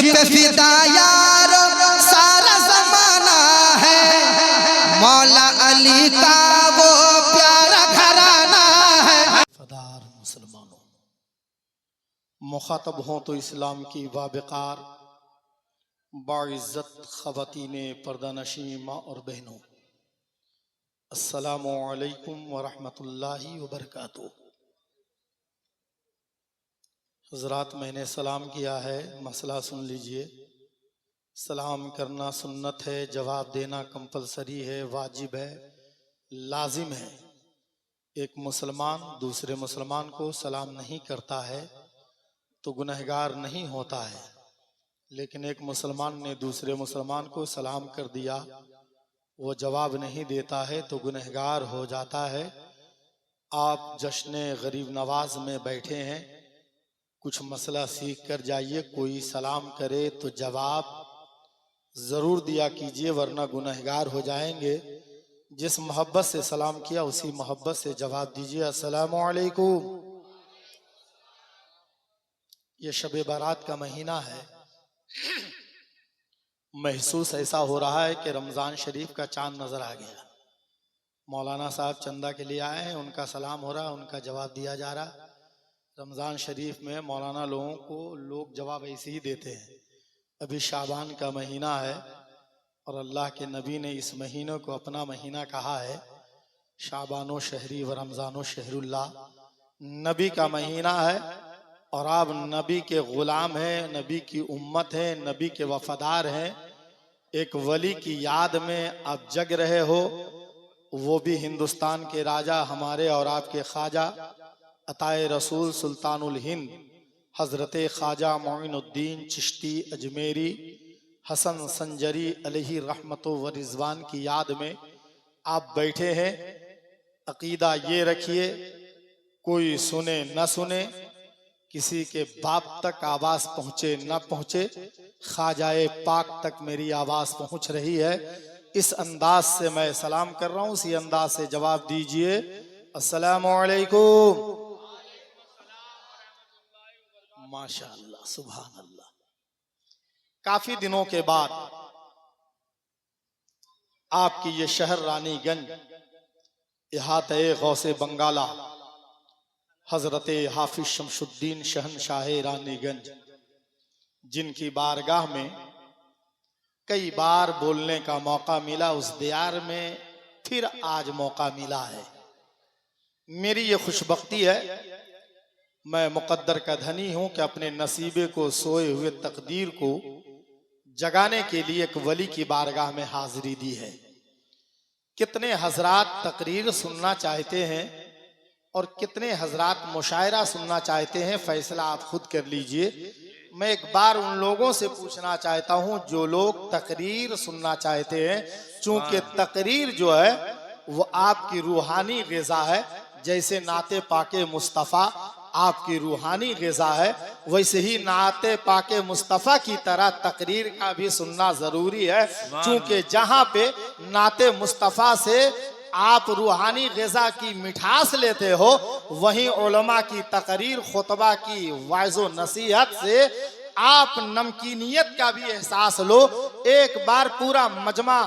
पे फिदा यारो सारा जमाना है, मौला अली का वो प्यारा घराना है। फदार मुसलमानों, मुखातब हों तो इस्लाम की वाबकार, बाइज़्ज़त ख़वातीने पर्दानशी माँ और बहनों, अस्सलामु अलैकुम व रहमतुल्लाहि व बरकातुहू। हज़रात, मैंने सलाम किया है, मसला सुन लीजिए। सलाम करना सुन्नत है, जवाब देना कंपलसरी है, वाजिब है, लाजिम है। एक मुसलमान दूसरे मुसलमान को सलाम नहीं करता है तो गुनहगार नहीं होता है, लेकिन एक मुसलमान ने दूसरे मुसलमान को सलाम कर दिया, वो जवाब नहीं देता है तो गुनहगार हो जाता है। आप जश्न गरीब नवाज में बैठे हैं, कुछ मसला सीख कर जाइए। कोई सलाम करे तो जवाब जरूर दिया कीजिए, वरना गुनहगार हो जाएंगे। जिस मोहब्बत से सलाम किया उसी मोहब्बत से जवाब दीजिए, अस्सलामु अलैकुम। ये शब बारात का महीना है, महसूस ऐसा हो रहा है कि रमज़ान शरीफ का चांद नजर आ गया। मौलाना साहब चंदा के लिए आए हैं, उनका सलाम हो रहा, उनका जवाब दिया जा रहा। रमज़ान शरीफ में मौलाना लोगों को लोग जवाब ऐसे ही देते हैं। अभी शाबान का महीना है और अल्लाह के नबी ने इस महीने को अपना महीना कहा है। शाबानो शहरी व रमज़ानो शहरुल्लाह, नबी का महीना है और आप नबी के गुलाम हैं, नबी की उम्मत हैं, नबी के वफादार हैं। एक वली की याद में आप जग रहे हो, वो भी हिंदुस्तान के राजा हमारे और आपके ख्वाजा अताए रसूल सुल्तानुल हिंद हजरत ख्वाजा मोइनुद्दीन चिश्ती अजमेरी हसन संजरी अलैहि रहमतो व रिजवान की याद में आप बैठे हैं। अकीदा ये रखिए, कोई सुने न सुने, किसी के बाप तक आवाज पहुंचे न पहुंचे, ख्वाजाए पाक तक मेरी आवाज पहुंच रही है। इस अंदाज से मैं सलाम कर रहा हूं, इसी अंदाज से जवाब दीजिए, अस्सलामु अलैकुम। माशाअल्लाह, सुभान अल्लाह। काफी दिनों के बाद आपकी ये शहर रानीगंज इहाते गौसे बंगाला हजरत हाफिज शमशुद्दीन शहनशाह रानीगंज, जिनकी बारगाह में कई बार बोलने का मौका मिला, उस दियार में फिर आज मौका मिला है। मेरी ये खुशबख्ती है, मैं मुकद्दर का धनी हूं कि अपने नसीबे को, सोए हुए तकदीर को जगाने के लिए एक वली की बारगाह में हाजिरी दी है। कितने हजरात तकरीर सुनना चाहते हैं और कितने हजरात मुशायरा सुनना चाहते हैं, फैसला आप खुद कर लीजिए। मैं एक बार उन लोगों से पूछना चाहता हूं जो लोग तकरीर सुनना चाहते हैं, चूंकि तकरीर जो है वो आपकी रूहानी ग़िज़ा है। जैसे नाते पाके मुस्तफ़ा आपकी रूहानी ग़िज़ा है, वैसे ही नाते पाके मुस्तफ़ा की तरह तकरीर का भी सुनना जरूरी है। चूंकि जहां पे नाते मुस्तफ़ा से आप रूहानी ग़िज़ा की मिठास लेते हो, वहीं उलमा की तकरीर, खुतबा की वाइज़ो नसीहत से आप नमकीनियत का भी एहसास लो। एक बार पूरा मजमा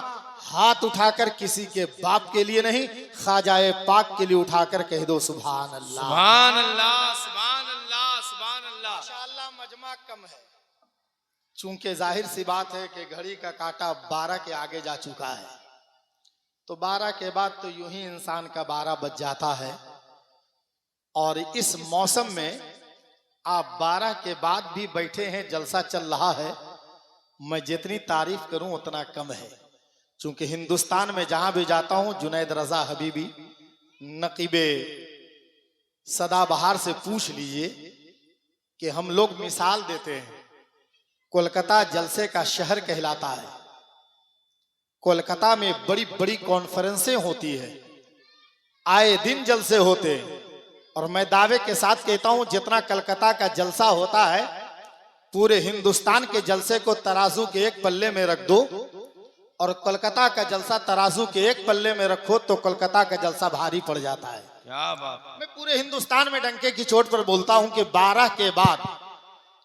हाथ उठाकर, किसी के बाप के लिए नहीं, ख्वाजाए पाक के लिए उठाकर कह दो सुभान अल्लाह, सुभान अल्लाह, सुभान अल्लाह, सुभान अल्लाह। माशाअल्लाह मजमा कम है, चूंकि जाहिर सी बात है कि घड़ी का काटा 12 के आगे जा चुका है, तो 12 के बाद तो यूं ही इंसान का 12 बज जाता है। और इस मौसम में आप 12 के बाद भी बैठे हैं, जलसा चल रहा है। मैं जितनी तारीफ करूं उतना कम है, चूंकि हिंदुस्तान में जहां भी जाता हूं, जुनैद रजा हबीबी, नकीबे सदाबहार से पूछ लीजिए कि हम लोग मिसाल देते हैं, कोलकाता जलसे का शहर कहलाता है। कोलकाता में बड़ी बड़ी कॉन्फ्रेंसें होती है, आए दिन जलसे होते हैं। और मैं दावे के साथ कहता हूं, जितना कलकत्ता का जलसा होता है, पूरे हिंदुस्तान के जलसे को तराजू के एक पल्ले में रख दो और कोलकाता का जलसा तराजू के एक पल्ले में रखो तो कोलकाता का जलसा भारी पड़ जाता है। क्या बात। मैं पूरे हिंदुस्तान में डंके की चोट पर बोलता हूं कि 12 के बाद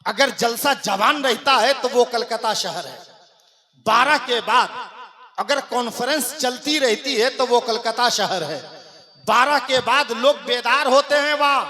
अगर जलसा जवान रहता है तो वो कलकत्ता शहर है। 12 के बाद अगर कॉन्फ्रेंस चलती रहती है तो वो कलकत्ता शहर है। 12 के बाद लोग बेदार होते हैं वहां,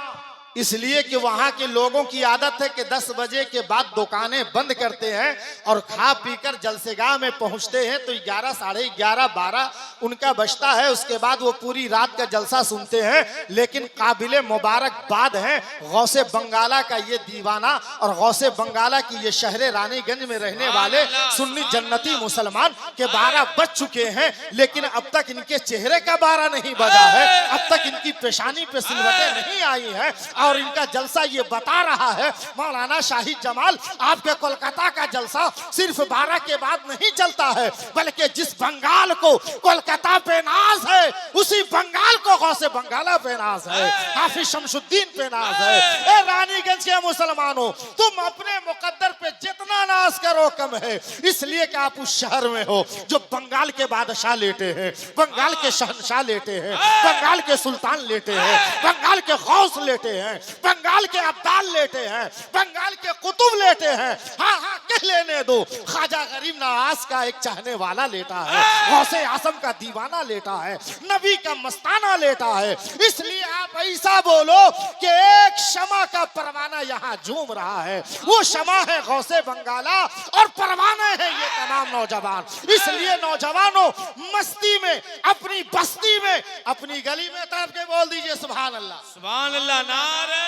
इसलिए कि वहां के लोगों की आदत है कि 10 बजे के बाद दुकानें बंद करते हैं और खा पीकर जलसेगाह में पहुंचते हैं तो 11, साढ़े 11, 12 उनका बजता है। उसके बाद वो पूरी रात का जलसा सुनते हैं। लेकिन काबिले मुबारकबाद है गौसे बंगाला का ये दीवाना और गौसे बंगाला की ये शहर रानीगंज में रहने वाले सुन्नी जन्नती मुसलमान के 12 बज चुके हैं, लेकिन अब तक इनके चेहरे का 12 नहीं बजा है, अब तक इनकी पेशानी पे सिलवटें नहीं आई है। और इनका जलसा ये बता रहा है मौलाना शाहिद जमाल, आपके कोलकाता का जलसा सिर्फ 12 के बाद नहीं चलता है, बल्कि जिस बंगाल को कोलकाता पे नाज है उसी बंगाल को गौसे बंगाला पे नाज है, हाफिज शमशुद्दीन पे नाज है। ए रानीगंज के मुसलमानों, तुम अपने मुकद्दर पे जितना नाज करो कम है, इसलिए कि आप उस शहर में हो जो बंगाल के बादशाह लेटे हैं, बंगाल के शहंशाह लेटे हैं, बंगाल के सुल्तान लेटे हैं, बंगाल के गौस लेटे हैं, बंगाल के अब्दाल लेटे हैं, बंगाल के कुतुब लेटे हैं। हाँ हाँ कह लेने दो, ख्वाजा गरीब नवाज का एक चाहने वाला लेटा है, गौसे आजम का दीवाना लेटा है, नबी का मस्ताना लेटा है। इसलिए आप ऐसा बोलो कि एक शमा का परवाना यहाँ झूम रहा है, वो शमा है गौसे बंगाला और परवाने हैं ये तमाम नौजवान। इसलिए नौजवानों, मस्ती में, अपनी बस्ती में, अपनी गली में तरफ के बोल दीजिए सुभान अल्लाह, सुभान अल्लाह। नारे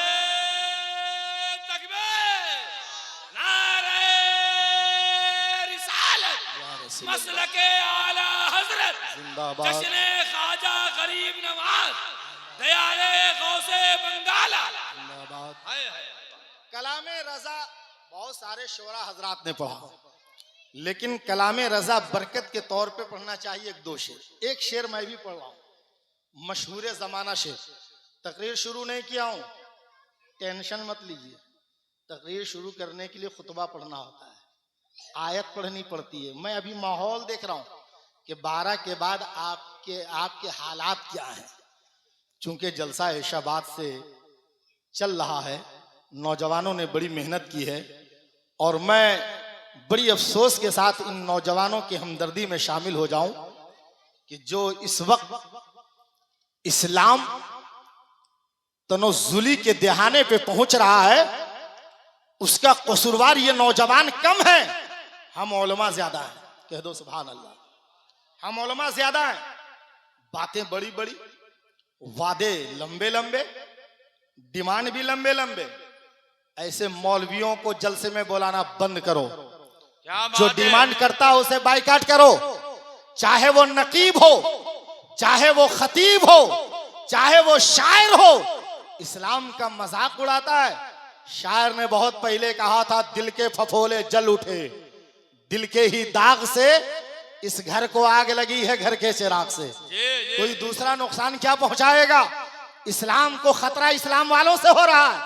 तकबीर, नारे रिसालत, मसलके आला हजरत, जिंदाबाद, जश्ने ख्वाजा गरीब नवाज, दयाले गौसे बंगाला, जिंदाबाद। हाय हाय। कलामे रजा बहुत सारे शोरा हजरात ने पढ़ा, लेकिन कलामे रजा बरकत के तौर पे पढ़ना चाहिए। एक दो शेर, एक शेर मैं भी पढ़ रहा हूँ, मशहूर जमाना शेर। तकरीर शुरू नहीं किया हूँ, टेंशन मत लीजिए। तकरीर शुरू करने के लिए खुतबा पढ़ना होता है, आयत पढ़नी पड़ती है। मैं अभी माहौल देख रहा हूँ कि 12 के बाद आपके हालात क्या हैं। चूंकि जलसा ऐशाबाद से चल रहा है, नौजवानों ने बड़ी मेहनत की है और मैं बड़ी अफसोस के साथ इन नौजवानों की हमदर्दी में शामिल हो जाऊं कि जो इस वक्त इस्लाम तनज़्ज़ुली के दहाने पे पहुंच रहा है, उसका कसूरवार ये नौजवान कम है, हम उलमा ज्यादा हैं। कह दो सुभान अल्लाह। हम उलमा ज्यादा हैं, बातें बड़ी बड़ी, वादे लंबे लंबे, डिमांड भी लंबे लंबे। ऐसे मौलवियों को जलसे में बुलाना बंद करो। जो डिमांड करता है उसे बाइकाट करो, चाहे वो नकीब हो, चाहे वो खतीब हो, चाहे वो शायर हो। इस्लाम का मजाक उड़ाता है। शायर ने बहुत पहले कहा था, दिल के फफोले जल उठे, दिल के ही दाग से इस घर को आग लगी है, घर के चिराग से। कोई दूसरा नुकसान क्या पहुंचाएगा? इस्लाम को खतरा इस्लाम वालों से हो रहा है,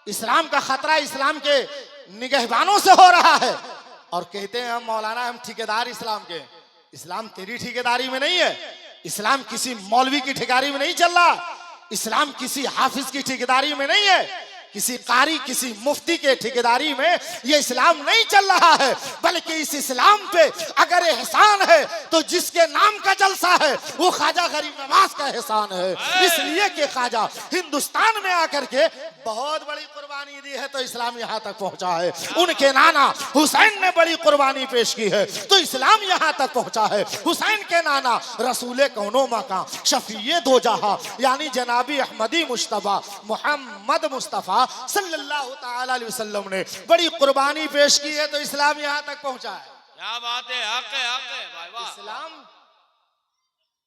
इस्लाम का खतरा इस्लाम के निगहबानों से हो रहा है। और कहते हैं हम मौलाना, हम ठेकेदार इस्लाम के। इस्लाम तेरी ठेकेदारी में नहीं है, इस्लाम किसी मौलवी की ठेकेदारी में नहीं चल रहा, इस्लाम किसी हाफिज की ठेकेदारी में नहीं है, किसी कारी, किसी मुफ्ती के ठेकेदारी में ये इस्लाम नहीं चल रहा है। बल्कि इस इस्लाम पे अगर एहसान है तो जिसके नाम का जलसा है वो ख्वाजा गरीब नवाज का एहसान है। इसलिए कि ख्वाजा हिंदुस्तान में आकर के बहुत बड़ी कुर्बानी दी है तो इस्लाम यहाँ तक पहुँचा है। उनके नाना हुसैन ने बड़ी कुर्बानी पेश की है तो इस्लाम यहाँ तक पहुँचा है। हुसैन के नाना रसूले कौनो मकां शफीए दो जहां यानी जनाबी अहमदी मुश्तबा मोहम्मद मुस्तफ़ा सल्लल्लाहु ताला अलैहि वसल्लम ने बड़ी कुर्बानी पेश की है तो इस्लाम यहाँ तक पहुँचा है। क्या बात है, हक है, हक है भाई, वाह। इस्लाम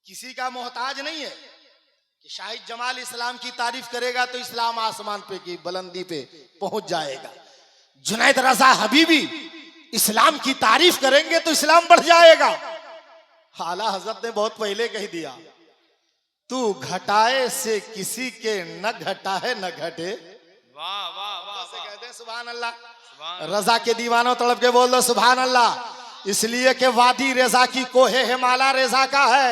किसी का मोहताज नहीं है कि शाहिद जमाल इस्लाम की तारीफ करेगा तो इस्लाम आसमान पे की बुलंदी पे पहुंच जाएगा। जुनैद रजा हबीबी इस्लाम की तारीफ करेंगे तो इस्लाम बढ़ जाएगा। आला हजरत ने बहुत पहले कह दिया, तू घटाए से किसी के न घटा है न घटे। वाह वाह वाह, कहते हैं सुभान अल्लाह। सुभान रजा के दीवानों तड़प के बोल दो सुभान अल्लाह। इसलिए कि वादी रजा की कोहे हिमाला रजा का है।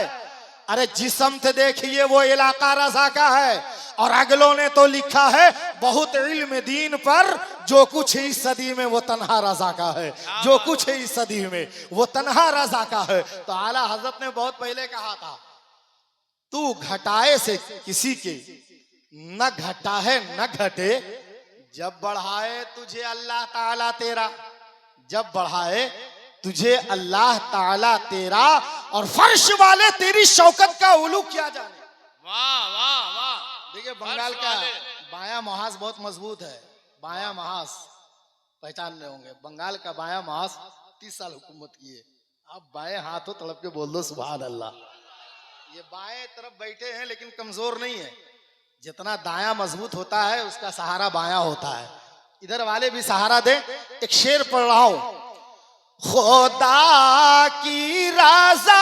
अरे जिस्म से देखिए वो इलाका रजा का है और अगलों ने तो लिखा है बहुत इल्म दीन पर, जो कुछ है इस सदी में वो तन्हा रजा का है, जो कुछ है इस सदी में वो तन्हा रजा का है। तो आला हजरत ने बहुत पहले कहा था, तू घटाए से किसी के न घटा है न घटे, जब बढ़ाए तुझे अल्लाह ताला तेरा, जब बढ़ाए तुझे अल्लाह ताला तेरा, और फर्श वाले तेरी शौकत का उलू क्या जाने। वाह वाह वाह। देखिए बंगाल का बायां महास बहुत मजबूत है, बायां महास पहचान रहे होंगे, बंगाल का बायां महास 30 साल हुकूमत किए। आप बाएं हाथों तड़प के बोल दो सुभान अल्लाह। ये बाएं तरफ बैठे हैं लेकिन कमजोर नहीं है, जितना दायां मजबूत होता है उसका सहारा बायां होता है। इधर वाले भी सहारा दे। एक शेर पढ़ रहा हूं, खुदा की रज़ा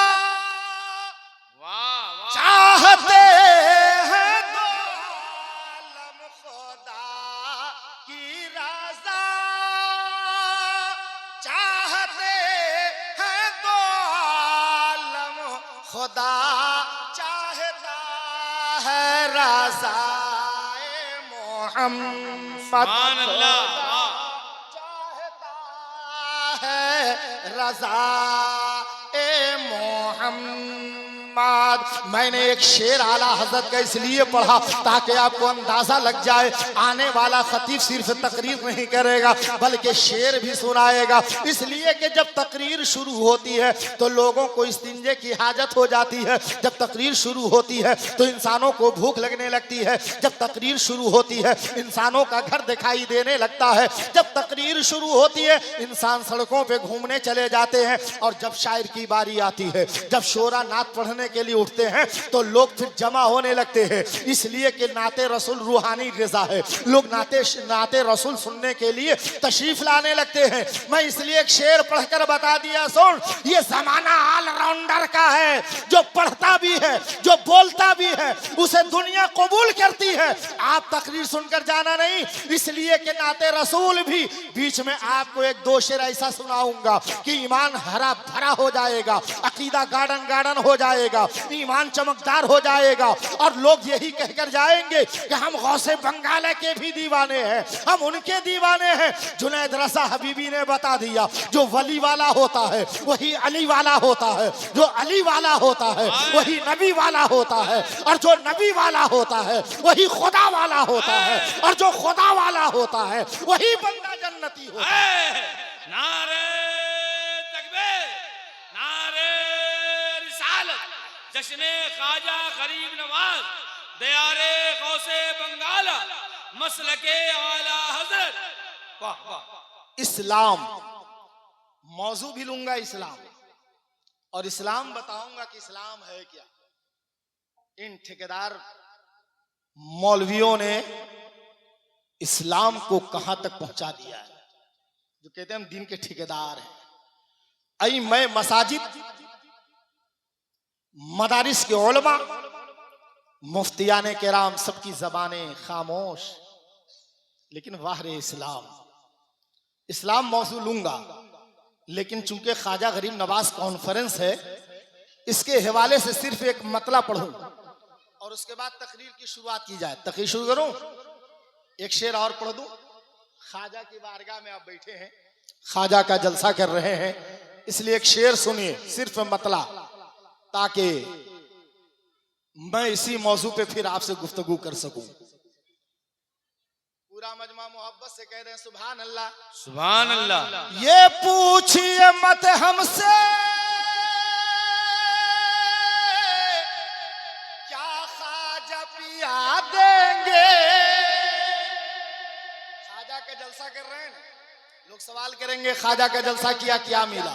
चाहते हैं दो आलम, खुदा की रज़ा चाहते हैं दो आलम, खुदा चाहता है रज़ाए मोहम्मद, सुभान अल्लाह, चाहता है रज़ा ए मोहम्मद। मैंने एक शेर आला हजरत का इसलिए पढ़ा ताकि आपको अंदाजा लग जाए, आने वाला खतीब सिर्फ तकरीर नहीं करेगा बल्कि शेर भी सुनाएगा। इसलिए कि जब तकरीर शुरू होती है तो लोगों को इस्तिंजे की हाजत हो जाती है, जब तकरीर शुरू होती है तो इंसानों को भूख लगने लगती है, जब तकरीर शुरू होती है इंसानों का घर दिखाई देने लगता है, जब तकरीर शुरू होती है इंसान सड़कों पे घूमने चले जाते हैं, और जब शायर की बारी आती है, जब शोरा नात पढ़ने के लिए उठते हैं तो लोग फिर जमा होने लगते हैं। इसलिए कि नाते रसूल रूहानी ग़िज़ा है, लोग नाते रसूल सुनने के लिए तशरीफ लाने लगते हैं। मैं इसलिए एक शेर पढ़कर बता दिया, सुन, ये जमाना ऑलराउंडर का है, जो पढ़ता भी है जो बोलता भी है उसे दुनिया कबूल करती है। आप तकरीर सुनकर जाना नहीं, इसलिए कि नाते रसूल भी बीच में आपको एक दो शेर ऐसा सुनाऊंगा कि ईमान हरा भरा हो जाएगा, अकीदा गार्डन गार्डन हो जाएगा, ईमान चमकदार हो जाएगा, और लोग यही कहकर जाएंगे कि हम गौसे बंगाला के भी दीवाने हैं, हम उनके दीवाने हैं। जुनैद रज़ा हबीबी ने बता दिया, जो वली वाला होता है वही अली वाला होता है, जो अली वाला होता है वही नबी वाला होता है, और जो नबी वाला होता है वही खुदा वाला होता है, और जो खुदा वाला होता है वही बंदा जन्नती होता है। नारे तकबीर, नारे रिसालत, जश्ने ख्वाजा गरीब नवाज, दयारे गौसे बंगाला, मसलके आला हजरत। वाह वाह। इस्लाम मौजू भी लूंगा, इस्लाम, और इस्लाम बताऊंगा कि इस्लाम है क्या। इन ठेकेदार मौलवियों ने इस्लाम को कहां तक पहुंचा दिया है, जो कहते हैं हम दीन के ठेकेदार हैं। आई मैं मसाजिद मदारिस के उलमा मुफ्तियाने किराम सबकी जबानें खामोश, लेकिन वाहरे इस्लाम, इस्लाम मौजू लूंगा, लेकिन चूंकि ख्वाजा गरीब नवाज कॉन्फ्रेंस है इसके हवाले से सिर्फ एक मतला पढ़ूं और उसके बाद तकरीर की शुरुआत की जाए। तकरीर शुरू करूं, एक शेर और पढ़ दूं। ख्वाजा की बारगाह में आप बैठे हैं, ख्वाजा का जलसा कर रहे हैं, इसलिए एक शेर सुनिए, सिर्फ मतला, ताकि मैं इसी मौजू पे फिर आपसे गुफ्तगू कर सकूं। पूरा मजमा मोहब्बत से कह रहे हैं सुभान अल्लाह, सुभान अल्लाह। ये पूछिए मत हमसे क्या ख्वाजा पिया देंगे। ख्वाजा का जलसा कर रहे हैं ना, लोग सवाल करेंगे ख्वाजा का जलसा किया क्या मिला,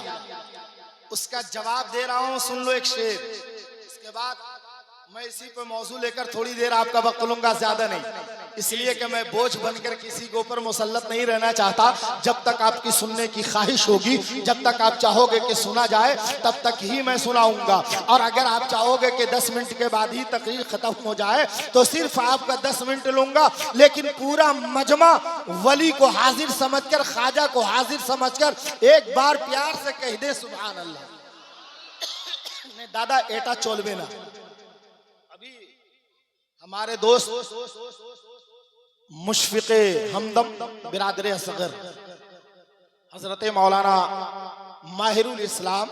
उसका जवाब दे रहा हूं, सुन लो एक शेर। इसके बाद मैं इसी पे मौजू लेकर थोड़ी देर आपका वक्त लूंगा, ज्यादा नहीं, इसलिए कि मैं बोझ बनकर किसी के ऊपर मुसल्लत नहीं रहना चाहता। जब तक आपकी सुनने की ख्वाहिश होगी, जब तक आप चाहोगे कि सुना जाए, तब तक ही मैं सुनाऊंगा। और अगर आप चाहोगे कि 10 मिनट के बाद ही तकरीर खत्म हो जाए तो सिर्फ आपका 10 मिनट लूंगा, लेकिन पूरा मजमा वली को हाजिर समझकर, ख्वाजा को हाजिर समझकर एक बार प्यार से कह दे सुभान अल्लाह। दादा एटा चोलबे ना, अभी हमारे दोस्त मुशफ़िक़े हमदम बिरादर असगर हजरत मौलाना माहिरुल इस्लाम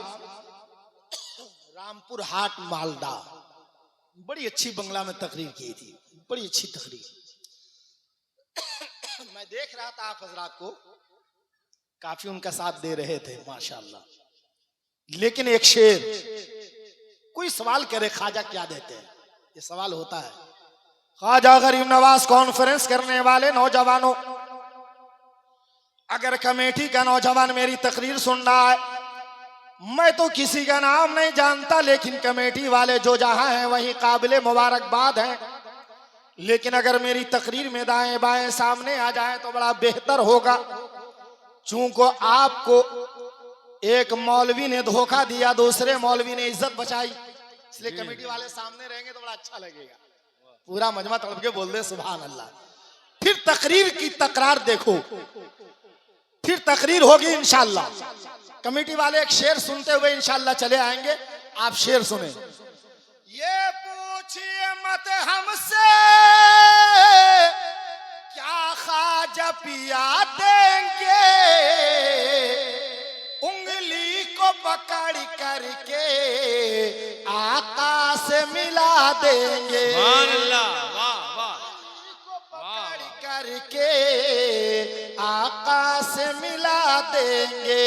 रामपुर हाट मालदा, बड़ी अच्छी बंगला में तकरीर की थी, बड़ी अच्छी तकरीर। मैं देख रहा था आप हजरात को, काफी उनका साथ दे रहे थे माशाल्लाह। लेकिन एक शेर, कोई सवाल करे ख्वाजा क्या देते हैं, ये सवाल होता है। ख्वाजा गरीब नवाज कॉन्फ्रेंस करने वाले नौजवानों, अगर कमेटी का नौजवान मेरी तकरीर सुन रहा है, मैं तो किसी का नाम नहीं जानता, लेकिन कमेटी वाले जो जहां हैं वही काबिले मुबारकबाद हैं। लेकिन अगर मेरी तकरीर में दाएं बाएं सामने आ जाए तो बड़ा बेहतर होगा। चूंकि आपको एक मौलवी ने धोखा दिया, दूसरे मौलवी ने इज्जत बचाई, इसलिए कमेटी वाले सामने रहेंगे तो बड़ा अच्छा लगेगा। पूरा मजमा तड़प के बोल दे सुभान अल्लाह। फिर तकरीर की तकरार देखो, फिर तकरीर होगी इंशाअल्लाह। कमेटी वाले एक शेर सुनते हुए इंशाअल्लाह चले आएंगे, आप शेर सुने। ये पूछिए मत हमसे क्या ख्वाजा पिया देंगे, उंगली को पकड़ करके आका से मिला देंगे। सुभान अल्लाह, वाह वाह, पकड़ करके आका से मिला देंगे।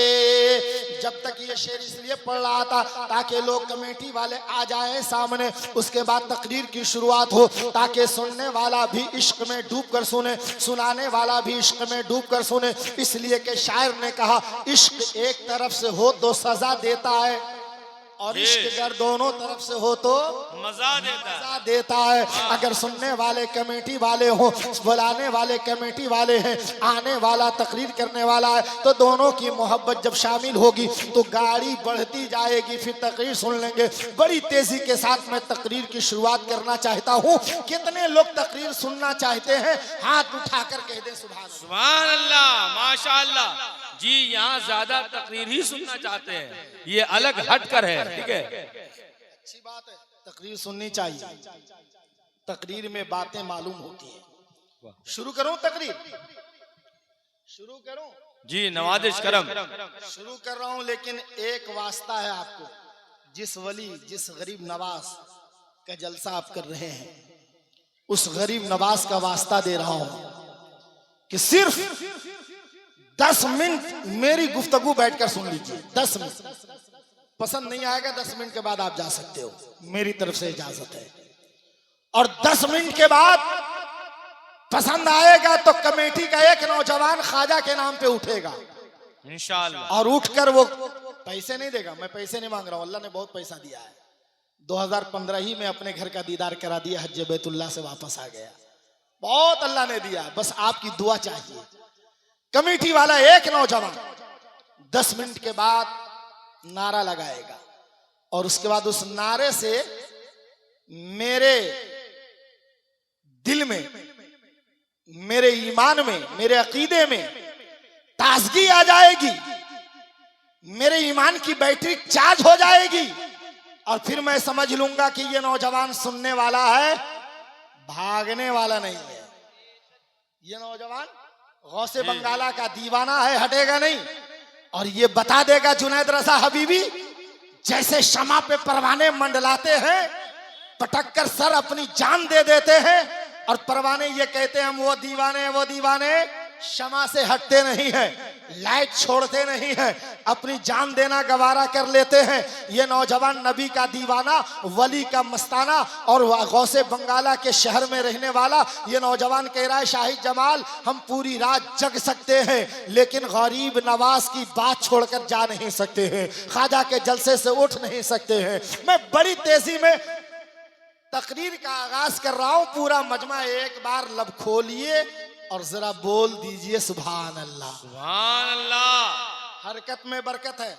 जब तक ये शेर इसलिए पढ़ रहा था ताकि लोग कमेटी वाले आ जाएं सामने, उसके बाद तकरीर की शुरुआत हो, ताकि सुनने वाला भी इश्क में डूब कर सुने, सुनाने वाला भी इश्क में डूब कर सुने। इसलिए कि शायर ने कहा, इश्क एक तरफ से हो तो सजा देता है, और इश्क अगर दोनों तरफ से हो तो मजा देता है। अगर सुनने वाले कमेटी वाले हो, बुलाने वाले कमेटी वाले हैं, आने वाला तकरीर करने वाला है, तो दोनों की मोहब्बत जब शामिल होगी तो गाड़ी बढ़ती जाएगी। फिर तकरीर सुन लेंगे। बड़ी तेजी के साथ मैं तकरीर की शुरुआत करना चाहता हूँ। कितने लोग तकरीर सुनना चाहते हैं, हाथ उठाकर कह दें सुभान अल्लाह, माशाअल्लाह। जी यहाँ ज्यादा तकरीर ही सुनना चाहते हैं, ये अलग हट कर है, ठीक है, अच्छी बात है। तकरीर सुननी चाहिए, तकरीर में बातें मालूम होती है। शुरू करूं तकरीर, शुरू करूं जी, नवाजिश करम शुरू कर रहा हूं। लेकिन एक वास्ता है आपको, जिस वली, जिस गरीब नवाज का जलसा आप कर रहे हैं, उस गरीब नवाज का वास्ता दे रहा हूं कि सिर्फ 10 मिनट मेरी गुफ्तगू बैठकर सुन लीजिए। 10 मिनट, पसंद नहीं आएगा 10 मिनट के बाद आप जा सकते हो, मेरी तरफ से इजाजत है। और 10 मिनट के बाद पसंद आएगा तो कमेटी का एक नौजवान ख्वाजा के नाम पे उठेगा इंशाअल्लाह, और उठकर वो पैसे नहीं देगा। मैं पैसे नहीं मांग रहा हूं, अल्लाह ने बहुत पैसा दिया है। 2015 ही में अपने घर का दीदार करा दिया, हज बैतुल्लाह से वापस आ गया। बहुत अल्लाह ने दिया, बस आपकी दुआ चाहिए। कमेटी वाला एक नौजवान 10 मिनट के बाद नारा लगाएगा, और उसके बाद उस नारे से मेरे दिल में, मेरे ईमान में, मेरे अकीदे में ताजगी आ जाएगी, मेरे ईमान की बैटरी चार्ज हो जाएगी, और फिर मैं समझ लूंगा कि ये नौजवान सुनने वाला है, भागने वाला नहीं है। ये नौजवान गौसे बंगाला का दीवाना है, हटेगा नहीं। और ये बता देगा जुनैद रजा हबीबी, जैसे शमा पे परवाने मंडलाते हैं, पटक कर सर अपनी जान दे देते हैं, और परवाने ये कहते हैं हम वो दीवाने, वो दीवाने शमा से हटते नहीं हैं, लाइट छोड़ते नहीं हैं, अपनी जान देना गवारा कर लेते हैं। ये नौजवान नबी का दीवाना, वली का मस्ताना, और गौसे बंगाला के शहर में रहने वाला ये नौजवान कह रहा है, शाहिद जमाल हम पूरी रात जग सकते हैं, लेकिन गरीब नवाज की बात छोड़कर जा नहीं सकते हैं, ख्वाजा के जलसे से उठ नहीं सकते हैं। मैं बड़ी तेजी में तकरीर का आगाज कर रहा हूं। पूरा मजमा एक बार लब खोलिए और जरा बोल दीजिए सुभान अल्लाह। सुभान अल्लाह। हरकत में बरकत है,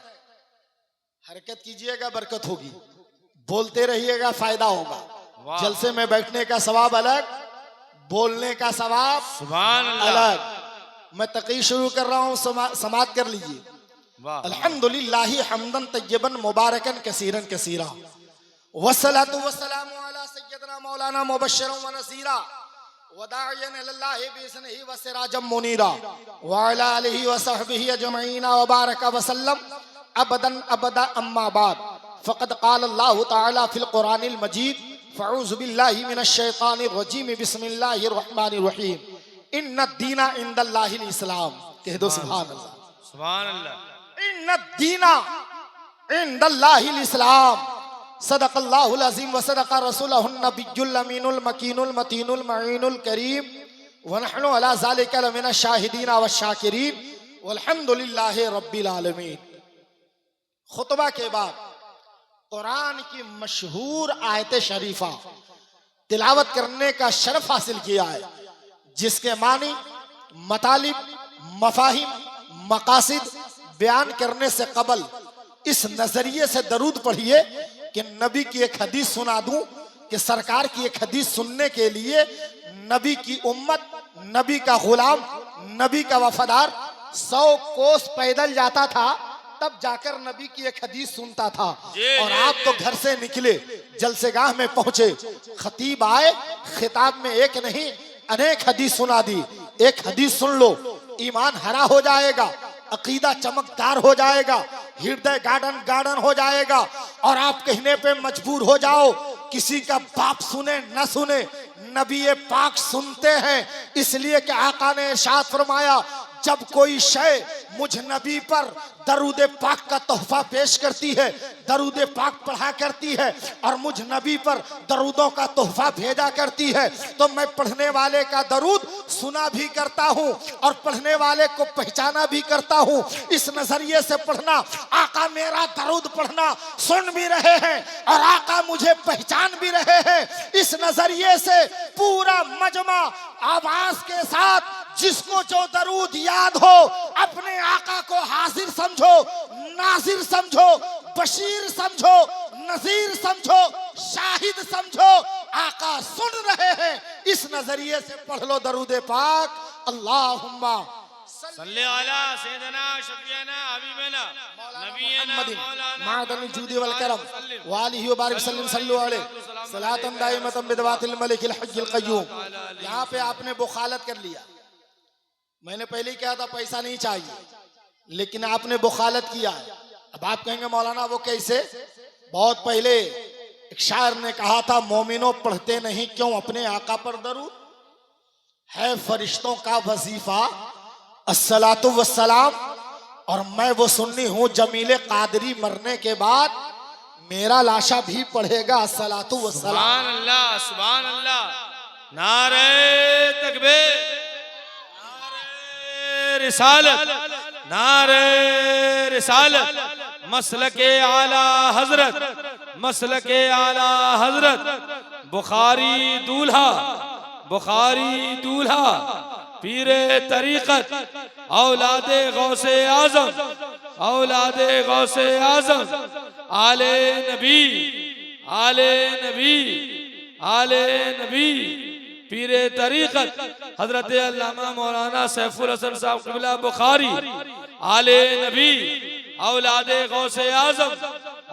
हरकत कीजिएगा बरकत होगी, बोलते रहिएगा फायदा होगा। जलसे में बैठने का सवाब अलग, बोलने का सवाब सुभान अल्लाह अलग। मैं तकरीर शुरू कर रहा हूं, समात कर लीजिए। अल्हम्दुलिल्लाहि हम्दन तय्यबन मुबारकन कसीरन कसीरा, वस्सलातु वस्सलामु अला सय्यदना मौलाना मुबश्शिरन व नज़ीरा, वदायन इलल्लाहि बिइज़्निही व सिराजम मुनीरा व अला आलिहि व सहबिही अजमईन व बारक व सल्लम अबदन अबदा अम्मा बाद फ़क़द क़ाल अल्लाहु तआला फ़िल क़ुरानिल मजीद फ़अऊज़ु बिल्लाहि मिनश शैतानिर रजीम बिस्मिल्लाहिर रहमानिर रहीम इन्नद-दीना इंदल्लाहिल इस्लाम। कह दो सुभान अल्लाह। सुभान अल्लाह। इन्नद-दीना इंदल्लाहिल इस्लाम। सदक़ल्लाहुल अज़ीम व सदक़ रसूलुहुन नबियुल अमीनुल मकीनुल मतीनुल मईनुल करीम व नहनु अला ज़ालिका लमिनश शाहिदीन व शाकिरीन वल्हम्दुलिल्लाहि रब्बिल आलमीन। खुतबा के बाद कुरान की मशहूर आयत शरीफा तिलावत करने का शरफ हासिल किया है, जिसके मानी, मतालिब, मफाहिम, मकासिद बयान करने से कबल इस नजरिए से दरूद पढ़िए कि नबी की एक हदीस सुना दूं कि सरकार की एक हदीस सुनने के लिए नबी की उम्मत, नबी का गुलाम, नबी का वफादार 100 कोस पैदल जाता था, तब जाकर नबी की एक हदीस सुनता था। और आप तो घर से निकले, जलसेगाह में पहुंचे, खतीब आए, खिताब में एक नहीं अनेक हदीस सुना दी। एक हदीस सुन लो, ईमान हरा हो जाएगा, अकीदा चमकदार हो जाएगा, हृदय गार्डन गार्डन हो जाएगा। और आप कहने पे मजबूर हो जाओ, किसी का बाप सुने न सुने, नबी पाक सुनते हैं, इसलिए कि आका ने इरशाद फरमाया, जब कोई शय मुझ नबी पर दरूद पाक का तोहफा पेश करती है, दरूद पाक पढ़ा करती है और मुझ नबी पर दरूदों का तोहफा भेजा करती है, तो मैं पढ़ने वाले का दरूद सुना भी करता हूँ और पढ़ने वाले को पहचाना भी करता हूँ। इस नजरिए से पढ़ना, आका मेरा दरूद पढ़ना सुन भी रहे हैं और आका मुझे पहचान भी रहे हैं। इस नजरिए से पूरा मजमा आवाज के साथ जिसको जो दरूद याद हो अपने आका को हाजिर समझो, नाजिर समझो, बशीर समझो, नजीर समझो, शाहिद समझो, आका सुन रहे हैं। इस नजरिए से पढ़ लो दरूद पाक। अल्लाहुम्मा सल्ली अला सय्यिदना शफीना हबीबना नबीना मौलाना मादन जूदी वल करम वालिहि व बारिक सल्लम सल्लु अलैहि सलातन दाइमतन बिदवातिल मलिकिल हज्जिल कय्यूम। यहाँ पे आपने बुखालत कर लिया। मैंने पहले ही कहा था पैसा नहीं चाहिए, लेकिन आपने बुखालत किया है। अब आप कहेंगे मौलाना वो कैसे? बहुत पहले एक शायर ने कहा था, मोमिनों पढ़ते नहीं क्यों अपने आका पर दरूद? है फरिश्तों का वजीफा अस्सलातु वस्सलाम, और मैं वो सुन्नी हूँ जमीले कादरी मरने के बाद मेरा लाशा भी पढ़ेगा अस्सलातु वस्सलाम। सुभान अल्लाह, सुभान अल्लाह। नारे तकबीर, नारे रिसालत, नारे रिसालत, मसलके आला हजरत, मसलके आला हजरत, बुखारी दूल्हा, बुखारी दूल्हा, पीरे तरीकत, औलादे गौसे आजम, औलादे गौसे आजम, आले नबी, आले नबी, आले नबी, पीरे तरीकत हजरत अल्लामा मौलाना सैफुल हसन साहब क़िबला बुखारी, आले नबी, औलादे गौसे आजम,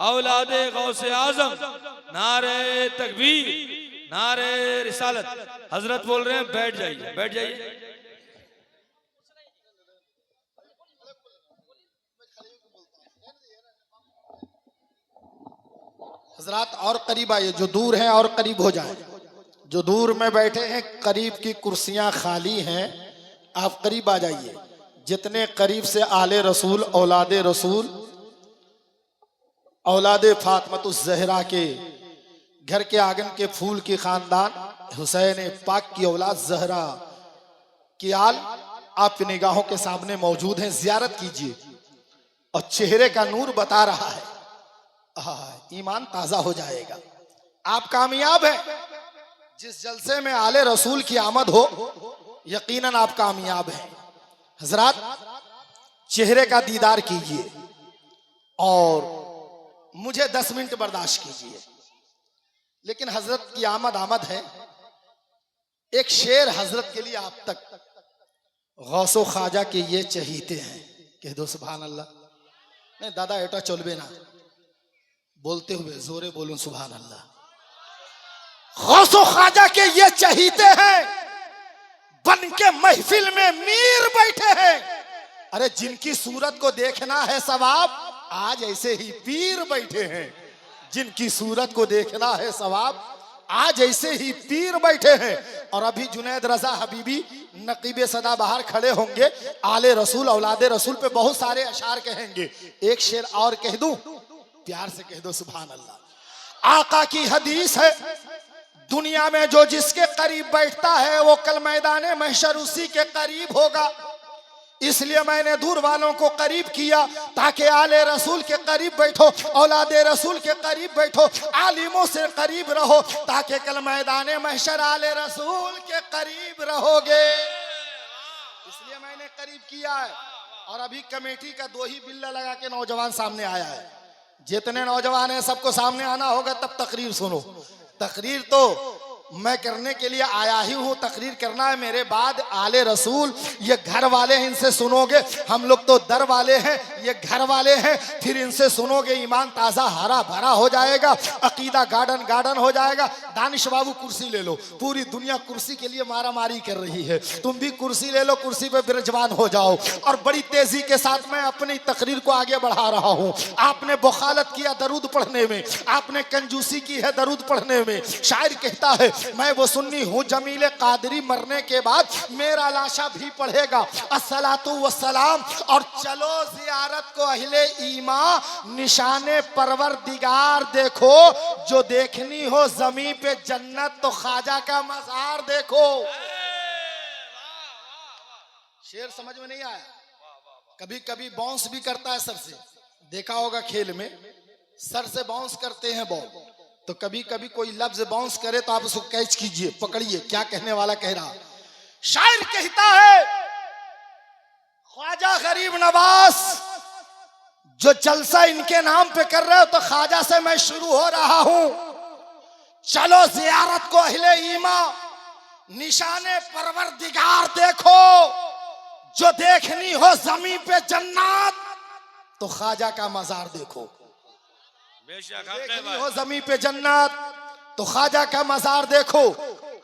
औलादे गौसे आजम। नारे तकबीर, नारे रिसालत। हजरत बोल रहे हैं बैठ जाइए, बैठ जाइए। हजरात और करीब आइए, जो दूर हैं और करीब हो जाए। जो दूर में बैठे हैं करीब की कुर्सियां खाली हैं, आप करीब आ जाइए। जितने करीब से आले रसूल, औलादे रसूल, औलादे फातिमतुज़ ज़हरा के घर के आंगन के फूल की खानदान हुसैन पाक की औलाद ज़हरा की आल आपकी निगाहों के सामने मौजूद हैं। जियारत कीजिए और चेहरे का नूर बता रहा है, ईमान ताजा हो जाएगा। आप कामयाब हैं। जिस जलसे में आले रसूल की आमद हो, यकीनन आप कामयाब हैं। हजरात चेहरे का दीदार कीजिए और मुझे 10 मिनट बर्दाश्त कीजिए। लेकिन हजरत की आमद है। एक शेर हजरत के लिए आप तक, गौसो ख्वाजा के ये चहीते हैं। कह दो सुभान अल्लाह। नहीं दादा एटा चलबे ना, बोलते हुए जोरे बोलूं सुभान अल्लाह। गौसो ख्वाजा के ये चहीते हैं, बन के महफिल में मीर बैठे हैं। अरे जिनकी सूरत को देखना है सवाब, आज ऐसे ही पीर बैठे हैं। जिनकी सूरत को देखना है सवाब, आज ऐसे ही पीर बैठे हैं। और अभी जुनैद रजा हबीबी नकीबे सदाबहार खड़े होंगे, आले रसूल औलादे रसूल पे बहुत सारे अशार कहेंगे। एक शेर और कह दूं, प्यार से कह दो सुभान अल्लाह। आका की हदीस है, दुनिया में जो जिसके करीब बैठता है वो कल मैदाने महशर उसी के करीब होगा। इसलिए मैंने दूर वालों को करीब किया ताकि आले रसूल के करीब बैठो, औलादे रसूल के करीब बैठो, आलिमों से करीब रहो, ताकि कल मैदाने महशर आले रसूल के करीब रहोगे। इसलिए मैंने करीब किया है। और अभी कमेटी का 2 ही बिल्ला लगा के नौजवान सामने आया है। जितने नौजवान हैं सबको सामने आना होगा, तब तकरीर सुनो। तकरीर तो मैं करने के लिए आया ही हूँ, तकरीर करना है। मेरे बाद आले रसूल, ये घर वाले हैं, इनसे सुनोगे। हम लोग तो दर वाले हैं, ये घर वाले हैं। फिर इनसे सुनोगे, ईमान ताज़ा हरा भरा हो जाएगा, अकीदा गार्डन गार्डन हो जाएगा। दानिश बाबू कुर्सी ले लो, पूरी दुनिया कुर्सी के लिए मारा मारी कर रही है, तुम भी कुर्सी ले लो, कुर्सी पे बिराजमान हो जाओ। और बड़ी तेजी के साथ मैं अपनी तकरीर को आगे बढ़ा रहा हूँ। आपने बखालत किया दरूद पढ़ने में, आपने कंजूसी की है दरूद पढ़ने में। शायर कहता है, मैं वो सुन्नी हूँ जमीले कादरी, मरने के बाद मेरा लाशा भी पढ़ेगा अस्सलातु वस्सलाम। और चलो जियारत को अहले ईमान, निशाने परवरदिगार देखो। जो देखनी हो जमीन पे जन्नत तो ख्वाजा का मज़ार देखो। शेर समझ में नहीं आया? कभी कभी बाउंस भी करता है सर से, देखा होगा खेल में सर से बाउंस करते हैं बॉल। तो कभी कभी कोई लफ्ज बाउंस करे तो आप उसको कैच कीजिए, पकड़िए क्या कहने वाला कह रहा। शायर कहता है, ख्वाजा गरीब नवाज जो जलसा इनके नाम पे कर रहे हो, तो ख्वाजा से मैं शुरू हो रहा हूं। चलो जियारत को अहले ईमान, निशाने परवरदिगार देखो। जो देखनी हो जमीन पे जन्नत तो ख्वाजा का मजार देखो। देखनी हो जमीन पे जन्नत तो ख्वाजा का मजार देखो।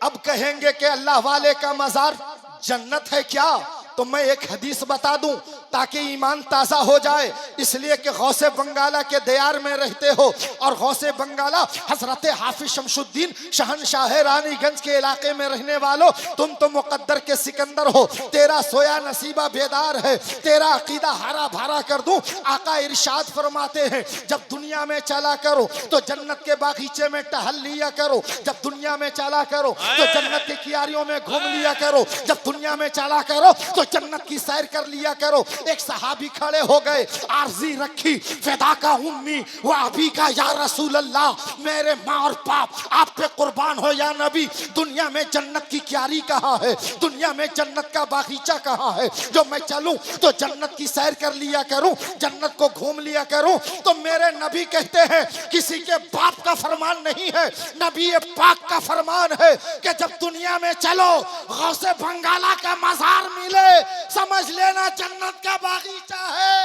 अब कहेंगे कि अल्लाह वाले का मजार जन्नत है क्या? तो मैं एक हदीस बता दूं ताकि ईमान ताज़ा हो जाए। इसलिए कि गौसे बंगाला के दयार में रहते हो, और गौसे बंगाला हजरत हाफिज शमशुद्दीन शहनशाह रानीगंज के इलाके में रहने वालों, तुम तो मुकद्दर के सिकंदर हो। तेरा सोया नसीबा बेदार है, तेरा अकीदा हरा भरा कर दूं। आका इरशाद फरमाते हैं, जब दुनिया में चला करो तो जन्नत के बागीचे में टहल लिया करो। जब दुनिया में चला करो तो जन्नत की कियारियों में घूम लिया करो। जब दुनिया में चला करो तो जन्नत की सैर कर लिया करो। एक सहाबी खड़े हो गए, आरजी रखी, फिदा का उम्मी व अभी का या रसूल अल्लाह, मेरे माँ और बाप आप पे कुर्बान हो या नबी। दुनिया में जन्नत की क्यारी कहाँ है? दुनिया में जन्नत का बागीचा कहाँ है? जो मैं चलूं तो जन्नत की सैर कर लिया करूं, जन्नत को घूम लिया करूं। तो मेरे नबी कहते हैं, किसी के बाप का फरमान नहीं है, नबी पाक का फरमान है कि जब दुनिया में चलो गौसे बंगाला का मजार मिले, समझ लेना जन्नत का बागीचा है।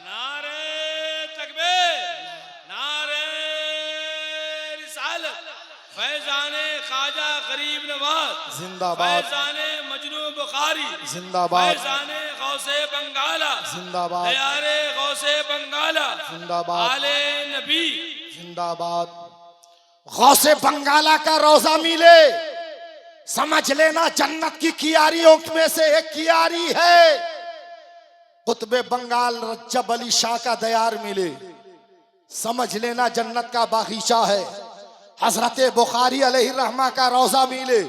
नारे तकबीर, नारे रिसालत, फैजाने ख्वाजा गरीब नवाज जिंदाबाद, फैजाने मजनू बुखारी जिंदाबाद, फैजाने गौसे बंगाला जिंदाबाद, दयारे गौसे बंगाला जिंदाबाद, आले नबी जिंदाबाद। गौसे बंगाला का रोजा मिले, समझ लेना जन्नत की कियारियों में से एक कियारी है। कुतबे बंगाल रज्जब अली शाह का दयार मिले, समझ लेना जन्नत का बागीचा है। हजरत बुखारी अलैहि रहमा का रोजा मिले,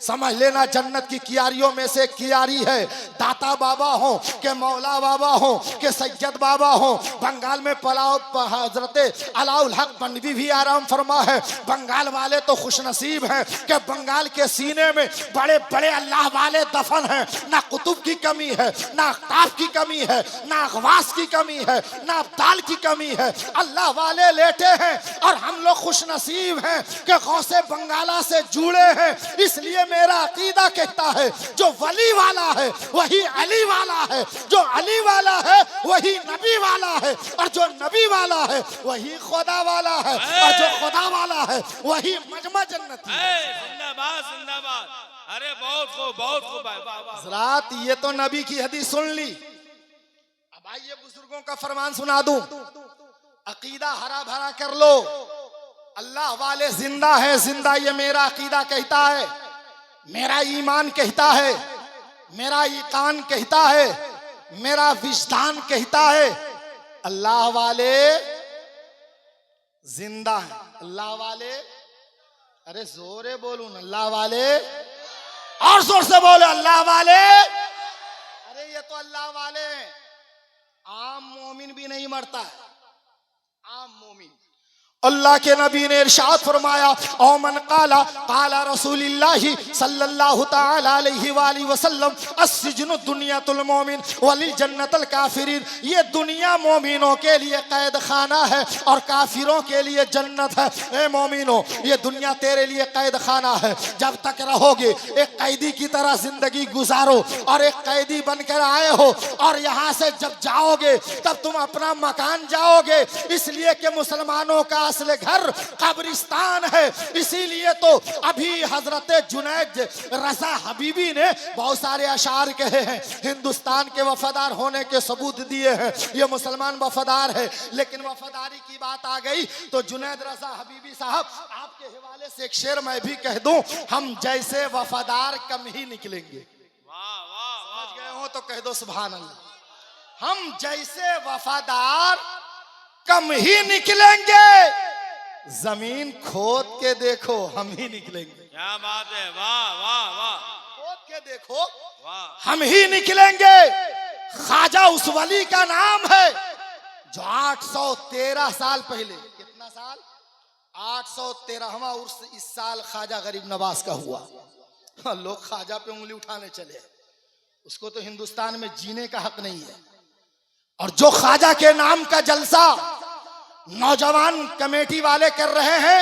समझ लेना जन्नत की कियारियों में से कियारी है। दाता बाबा हो के मौला बाबा हो के सैयद बाबा हो, बंगाल में पलाव हजरत अलाउल हक बनवी भी आराम फरमा है। बंगाल वाले तो खुशनसीब हैं कि बंगाल के सीने में बड़े बड़े अल्लाह वाले दफन हैं। ना कुतुब की कमी है, ना अख्ताब की कमी है, ना अगवास की कमी है, ना अब्दाल की कमी है। अल्लाह वाले लेटे हैं और हम लोग खुशनसीब हैं कि गौसे बंगाला से जुड़े हैं। इसलिए मेरा अकीदा कहता है, जो वली वाला है वही अली वाला है, जो अली वाला है वही नबी वाला है, और जो नबी वाला है वही खुदा वाला है, और जो खुदा वाला है वही मजमा जन्नती है। जिंदाबाद जिंदाबाद। अरे बहुत खूब, बहुत खूब भाई, वाह वाह। हजरात ये तो नबी की हदीस सुन ली, अब आइए बुजुर्गों का फरमान सुना दूं। अकीदा हरा भरा कर लो, अल्लाह वाले जिंदा है, जिंदा ये मेरा अकीदा कहता है, मेरा ईमान कहता है, मेरा ईकान कहता है, मेरा विजदान कहता है, अल्लाह वाले जिंदा है। अल्लाह वाले, अरे जोरे बोलूं ना, अल्लाह वाले, और जोर से बोलो अल्लाह वाले। अरे ये तो अल्लाह वाले हैं, आम मोमिन भी नहीं मरता है, आम मोमिन। अल्लाह के नबी ने इरशाद फरमाया, औमन काला काला रसूलुल्लाह सल्लल्लाहु तआला अलैहि वाली वसल्लम, अस्सिजनु दुनियातुल मोमिन वलिल जन्नतुल काफिरीन। ये दुनिया मोमिनों के लिए कैद खाना है और काफिरों के लिए जन्नत है। ए मोमिनो, ये दुनिया तेरे लिए कैद खाना है, जब तक रहोगे एक कैदी की तरह जिंदगी गुजारो, और एक कैदी बनकर आए हो और यहाँ से जब जाओगे तब तुम अपना मकान जाओगे, इसलिए कि मुसलमानों का असले घर कब्रिस्तान है। इसीलिए तो अभी हजरत जुनैद रजा हबीबी ने बहुत सारे अशार कहे हैं, हिंदुस्तान के वफादार होने के सबूत दिए हैं, ये मुसलमान वफादार है। लेकिन वफादारी की बात आ गई तो जुनैद रजा हबीबी साहब, आपके हवाले से एक शेर मैं भी कह दूं, हम जैसे वफादार कम ही निकलेंगे। वाह वाह वाह, समझ गए हो तो कह दो सुभान अल्लाह। हम जैसे वफादार कम ही निकलेंगे, जमीन खोद के देखो हम ही निकलेंगे। क्या बात है, वाह वाह वाह, खोद के देखो वाह। हम ही निकलेंगे। ख्वाजा उस वली का नाम है जो 813 साल पहले, कितना साल, 813वां उर्स इस साल ख्वाजा गरीब नवाज का हुआ। हाँ, लोग ख्वाजा पे उंगली उठाने चले, उसको तो हिंदुस्तान में जीने का हक नहीं है। और जो ख्वाजा के नाम का जलसा नौजवान कमेटी वाले कर रहे हैं,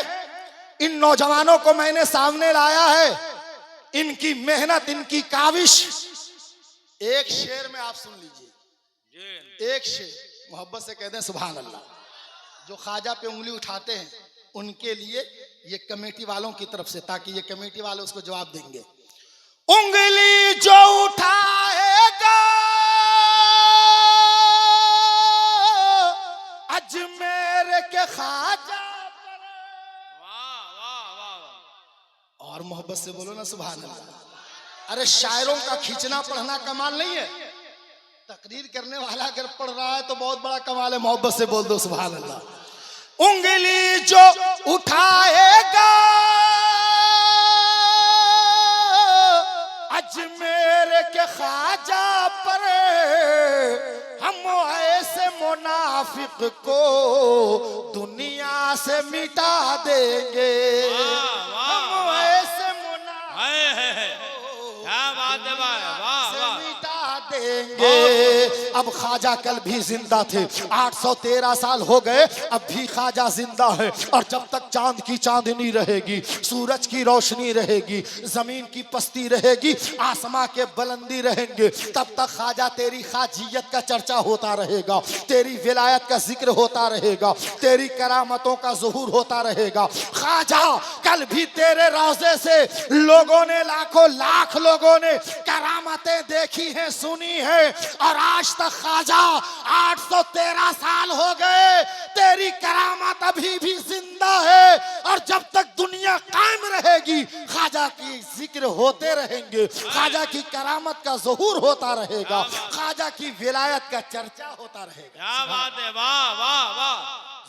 इन नौजवानों को मैंने सामने लाया है, इनकी मेहनत, इनकी काविश। एक शेर में आप सुन लीजिए, एक शेर मोहब्बत से कह दें सुभान अल्लाह। जो ख्वाजा पे उंगली उठाते हैं उनके लिए ये कमेटी वालों की तरफ से, ताकि ये कमेटी वाले उसको जवाब देंगे। उंगली जो उठाएगा अजमेर के ख्वाजा पर, वाह वाह वाह, और मोहब्बत से बोलो ना सुभान अल्लाह। अरे शायरों का खींचना पढ़ना कमाल नहीं है, तकरीर करने वाला अगर पढ़ रहा है तो बहुत बड़ा कमाल है। मोहब्बत से बोल दो सुभान अल्लाह। उंगली जो उठाएगा अजमेर के ख्वाजा पर, हम ऐसे मुनाफिक को दुनिया से मिटा देंगे। हम ऐसे मुनाफिक क्या बात है भाई, वाह से वाह। मिटा देंगे। अब ख्वाजा कल भी जिंदा थे, 813 साल हो गए, अब भी ख्वाजा जिंदा है। और जब तक चांद की चांदनी रहेगी, सूरज की रोशनी रहेगी, जमीन की पस्ती रहेगी, आसमां के बुलंदी रहेंगे, तब तक ख्वाजा तेरी खाजियत का चर्चा होता रहेगा, तेरी विलायत का जिक्र होता रहेगा, तेरी करामतों का ज़ुहूर होता रहेगा। ख्वाजा कल भी तेरे रोज़े से लोगों ने, लाखों लाख लोगों ने करामतें देखी हैं, सुनी है, और आज तक ख्वाजा 813 साल हो गए, तेरी करामत अभी भी जिंदा है। और जब तक दुनिया कायम रहेगी ख्वाजा की जिक्र होते रहेंगे, ख्वाजा की करामत का ज़ुहूर होता रहेगा, ख्वाजा की विलायत का चर्चा होता रहेगा। क्या बात है, वाह वाह वाह,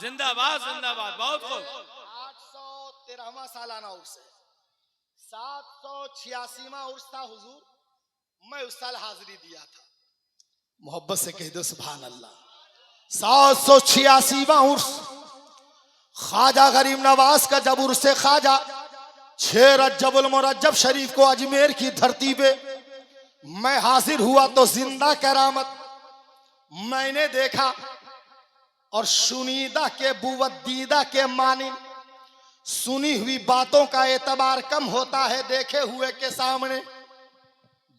जिंदाबाद जिंदाबाद, बहुत खूब। 813वां सालाना उर्स है, 786वां उर्स था हुजूर, मैं उस साल हाजिरी दिया था। मोहब्बत से कह दो सुभान अल्लाह। 786वां उर्स ख्वाजा गरीब नवाज का जब उर्स ख्वाजा 6 रजबुल मुरज्जब शरीफ को अजमेर की धरती पे मैं हाजिर हुआ तो जिंदा करामत मैंने देखा, और सुनीदा के बुवद्दीदा के मानिन सुनी हुई बातों का एतबार कम होता है देखे हुए के सामने।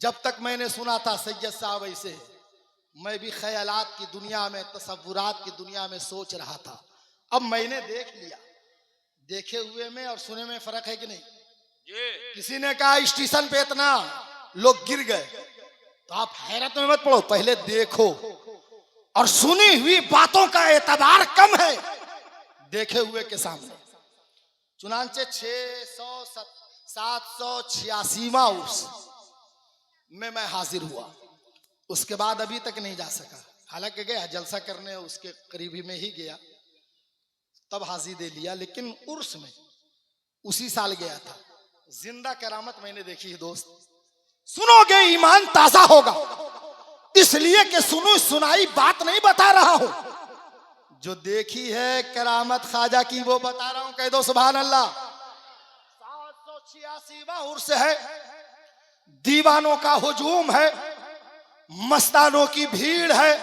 जब तक मैंने सुना था सैयद साहब ऐसे, मैं भी ख्यालात की दुनिया में, तसव्वुरात की दुनिया में सोच रहा था। अब मैंने देख लिया, देखे हुए में और सुने में फर्क है कि नहीं? जी। किसी ने कहा स्टेशन पे इतना लोग गिर गए, तो आप हैरत में मत पड़ो, पहले देखो। और सुनी हुई बातों का एतबार कम है देखे हुए के सामने। चुनांचे 786वां उर्स में मैं हाजिर हुआ, उसके बाद अभी तक नहीं जा सका। हालांकि गया जलसा करने, उसके करीबी में ही गया, तब हाजिर दे लिया, लेकिन उर्स में उसी साल गया था। जिंदा करामत मैंने देखी है दोस्त। सुनोगे ईमान ताजा होगा, इसलिए कि सुनो सुनाई बात नहीं बता रहा हूं, जो देखी है करामत ख्वाजा की वो बता रहा हूं। कह दो सुभान अल्लाह। 786वां उर्स है, दीवानों का हुजूम है, मस्तानों की भीड़ है।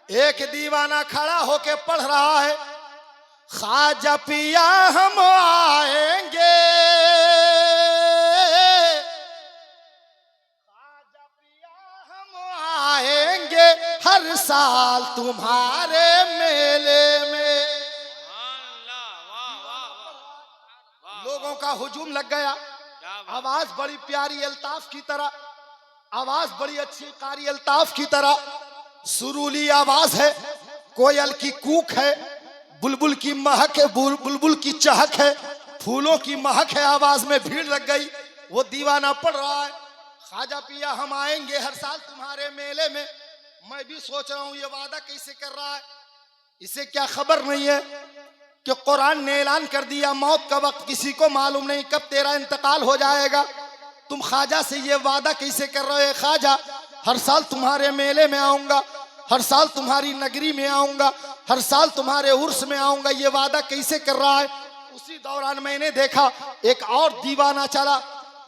एक दीवाना खड़ा होके पढ़ रहा है, ख्वाजा पिया हम आएंगे, ख्वाजा पिया हम आएंगे हर साल तुम्हारे मेले में। लोगों का हुजूम लग गया। आवाज बड़ी प्यारी अल्ताफ की तरह, आवाज बड़ी अच्छी कारी अल्ताफ की तरह, सुरूली आवाज है, कोयल की कूक है, बुलबुल की महक है, बुलबुल की चहक है, फूलों की महक है। आवाज में भीड़ लग गई। वो दीवाना पढ़ रहा है, ख्वाजा पिया हम आएंगे हर साल तुम्हारे मेले में। मैं भी सोच रहा हूं ये वादा कैसे कर रहा है, इसे क्या खबर नहीं है कि कुरान ने ऐलान कर दिया मौत का वक्त किसी को मालूम नहीं, कब तेरा इंतकाल हो जाएगा। तुम ख्वाजा से ये वादा कैसे कर रहे हो? ख्वाजा हर साल तुम्हारे मेले में आऊंगा, हर साल तुम्हारी नगरी में आऊंगा, हर साल तुम्हारे उर्स में आऊंगा, ये वादा कैसे कर रहा है? उसी दौरान मैंने देखा एक और दीवाना चला,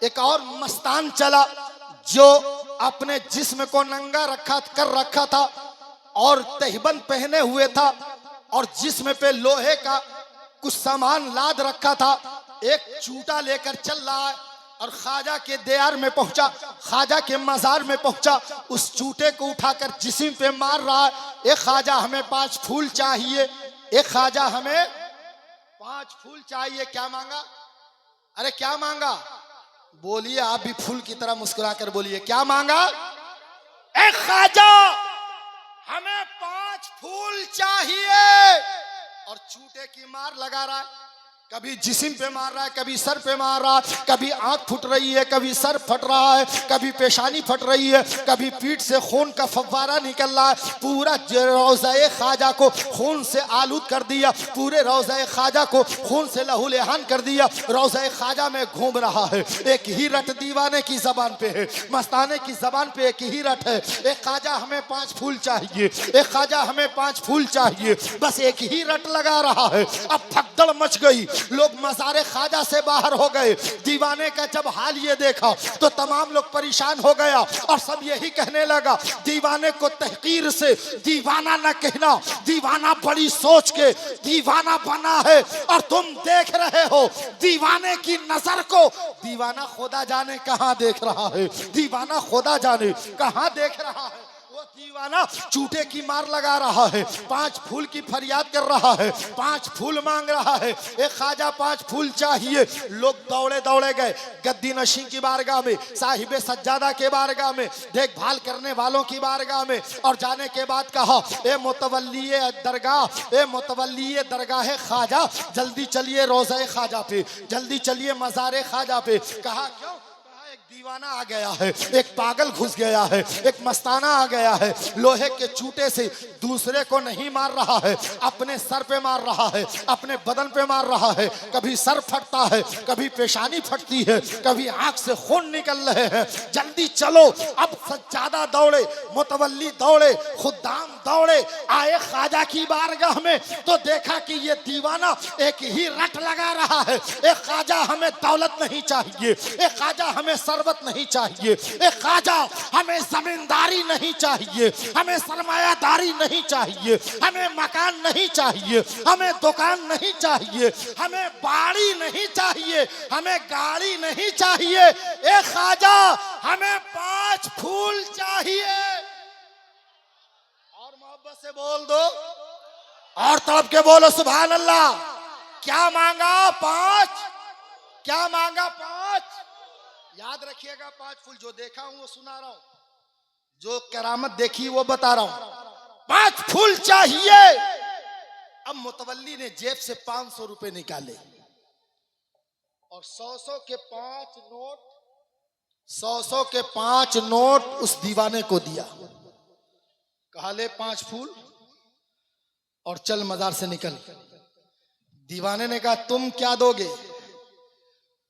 एक और मस्तान चला, जो अपने जिस्म को नंगा कर रखा था और तहबंद पहने हुए था और जिस्म पे लोहे का कुछ सामान लाद रखा था। एक चूटा लेकर चल रहा है और ख्वाजा के दयार में पहुंचा, ख्वाजा के मजार में पहुंचा, उस चूटे को उठाकर जिस्म पे मार रहा है। एक ख्वाजा हमें 5 फूल चाहिए, एक ख्वाजा हमें 5 फूल चाहिए। क्या मांगा? अरे क्या मांगा? बोलिए, आप भी फूल की तरह मुस्कुराकर बोलिए, क्या मांगा? एक ख्वाजा हमें 5 फूल चाहिए। और चूटे की मार लगा रहा है, कभी जिस्म पे मार रहा है, कभी सर पे मार रहा है, कभी आंख फुट रही है, कभी सर फट रहा है, कभी पेशानी फट रही है, कभी पीठ से खून का फव्वारा निकल रहा है। पूरा रोज़ा ख्वाजा को खून से आलूद कर दिया, पूरे रोज़ा ख्वाजा को खून से लहूलुहान कर दिया। रोज़ा ख्वाजा में घूम रहा है, एक ही रट दीवाने की जबान पे है, मस्ताने की जबान पे एक ही रट है। एक ख्वाजा हमें 5 फूल चाहिए, एक ख्वाजा हमें 5 फूल चाहिए, बस एक ही रट लगा रहा है। अब भगदड़ मच गई, लोग मज़ारे ख्वाजा से बाहर हो गए। दीवाने का जब हाल ये देखा तो तमाम लोग परेशान हो गया और सब यही कहने लगा, दीवाने को तहकीर से दीवाना न कहना, दीवाना बड़ी सोच के दीवाना बना है और तुम देख रहे हो दीवाने की नजर को। दीवाना खुदा जाने कहां देख रहा है, दीवाना खुदा जाने कहां देख रहा है। वो दीवाना चूटे की मार लगा रहा है, 5 फूल की फरियाद कर रहा है, 5 फूल मांग रहा है। एक ख्वाजा 5 फूल चाहिए। लोग दौड़े दौड़े गए गद्दी नशी की बारगाह में, साहिब सज्जादा के बारगाह में, देखभाल करने वालों की बारगाह में। और जाने के बाद कहा, ए मुतवल्ली दरगाह, ए मुतवल्ली दरगाह ख्वाजा, जल्दी चलिए रोज़ा ख्वाजा पे, जल्दी चलिए मज़ार ख्वाजा पे। कहा क्यों? दीवाना आ गया है, एक पागल घुस गया है, एक मस्ताना आ गया है। लोहे के चूटे से दूसरे को नहीं मार रहा है, अपने सर पे मार रहा है, अपने बदन पे मार रहा है। कभी सर फटता है, कभी पेशानी फटती है, कभी आंख से खून निकल रहे हैं। जल्दी चलो। अब सज्जादा दौड़े, मुतवल्ली दौड़े, खुद्दाम दौड़े, आए ख्वाजा की बारगाह में तो देखा कि ये दीवाना एक ही रट लगा रहा है। एक ख्वाजा हमें दौलत नहीं चाहिए, एक ख्वाजा हमें सरबत नहीं चाहिए, एक ख्वाजा हमें जमींदारी नहीं चाहिए, हमें सरमायादारी नहीं चाहिए, हमें मकान नहीं चाहिए, हमें दुकान नहीं चाहिए, हमें बाड़ी नहीं चाहिए, हमें गाड़ी नहीं चाहिए। एक ख्वाजा हमें 5 फूल चाहिए। और मोहब्बत से बोल दो और तड़प के बोलो सुभान अल्लाह। क्या मांगा? 5। क्या मांगा? 5। याद रखिएगा 5 फूल जो देखा हूं वो सुना रहा हूं, जो करामत देखी वो बता रहा हूं। 5 फूल चाहिए। अब मुतवल्ली ने जेब से 500 रुपए निकाले और 100 के 5 नोट, 100 के 5 नोट उस दीवाने को दिया। कहा ले 5 फूल और चल मजार से निकल। दीवाने ने कहा तुम क्या दोगे,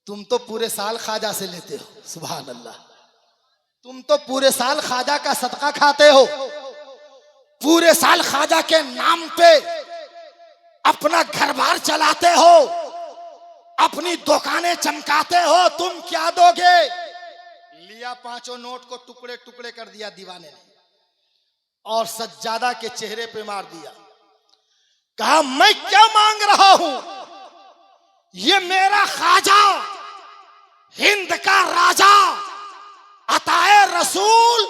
तुम तो पूरे साल ख्वाजा से लेते हो। सुभान अल्लाह, तुम तो पूरे साल ख्वाजा का सदका खाते हो, पूरे साल ख्वाजा के नाम पे अपना घर बार चलाते हो, अपनी दुकानें चमकाते हो, तुम क्या दोगे। लिया 5 नोट को टुकड़े टुकड़े कर दिया दीवाने ने और सज्जादा के चेहरे पे मार दिया। कहा मैं क्या मांग रहा हूं, ये मेरा ख्वाजा, हिंद का राजा, अताए रसूल,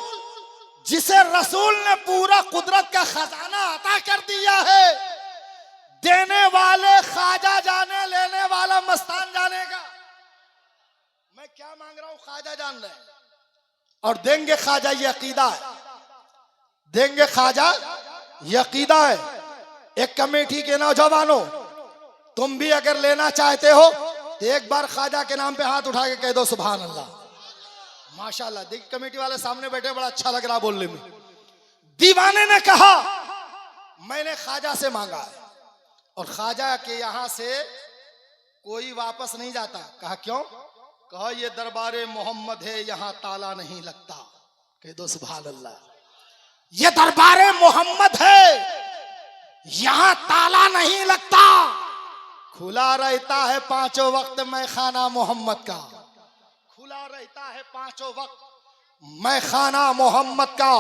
जिसे रसूल ने पूरा कुदरत का खजाना अता कर दिया है। देने वाले ख्वाजा जाने, लेने वाला मस्तान जानेगा। मैं क्या मांग रहा हूं ख्वाजा जान रहे, और देंगे ख्वाजा, ये अकीदा है, देंगे ख्वाजा, ये अकीदा है। एक कमेटी के नौजवानों, तुम भी अगर लेना चाहते हो तो एक बार ख्वाजा के नाम पे हाथ उठा के कह दो सुभान अल्लाह। माशाल्लाह, देख कमेटी वाले सामने बैठे, बड़ा अच्छा लग रहा बोलने में। दीवाने ने कहा मैंने ख्वाजा से मांगा है और ख्वाजा के यहां से कोई वापस नहीं जाता। कहा क्यों। कहा ये दरबारे मोहम्मद है, यहां ताला नहीं लगता। कह दो सुभान अल्लाह। ये दरबारे मोहम्मद है, यहां ताला नहीं लगता, खुला रहता है 5 वक्त मैं खाना मोहम्मद का, खुला रहता है 5 वक्त मैं खाना मोहम्मद का।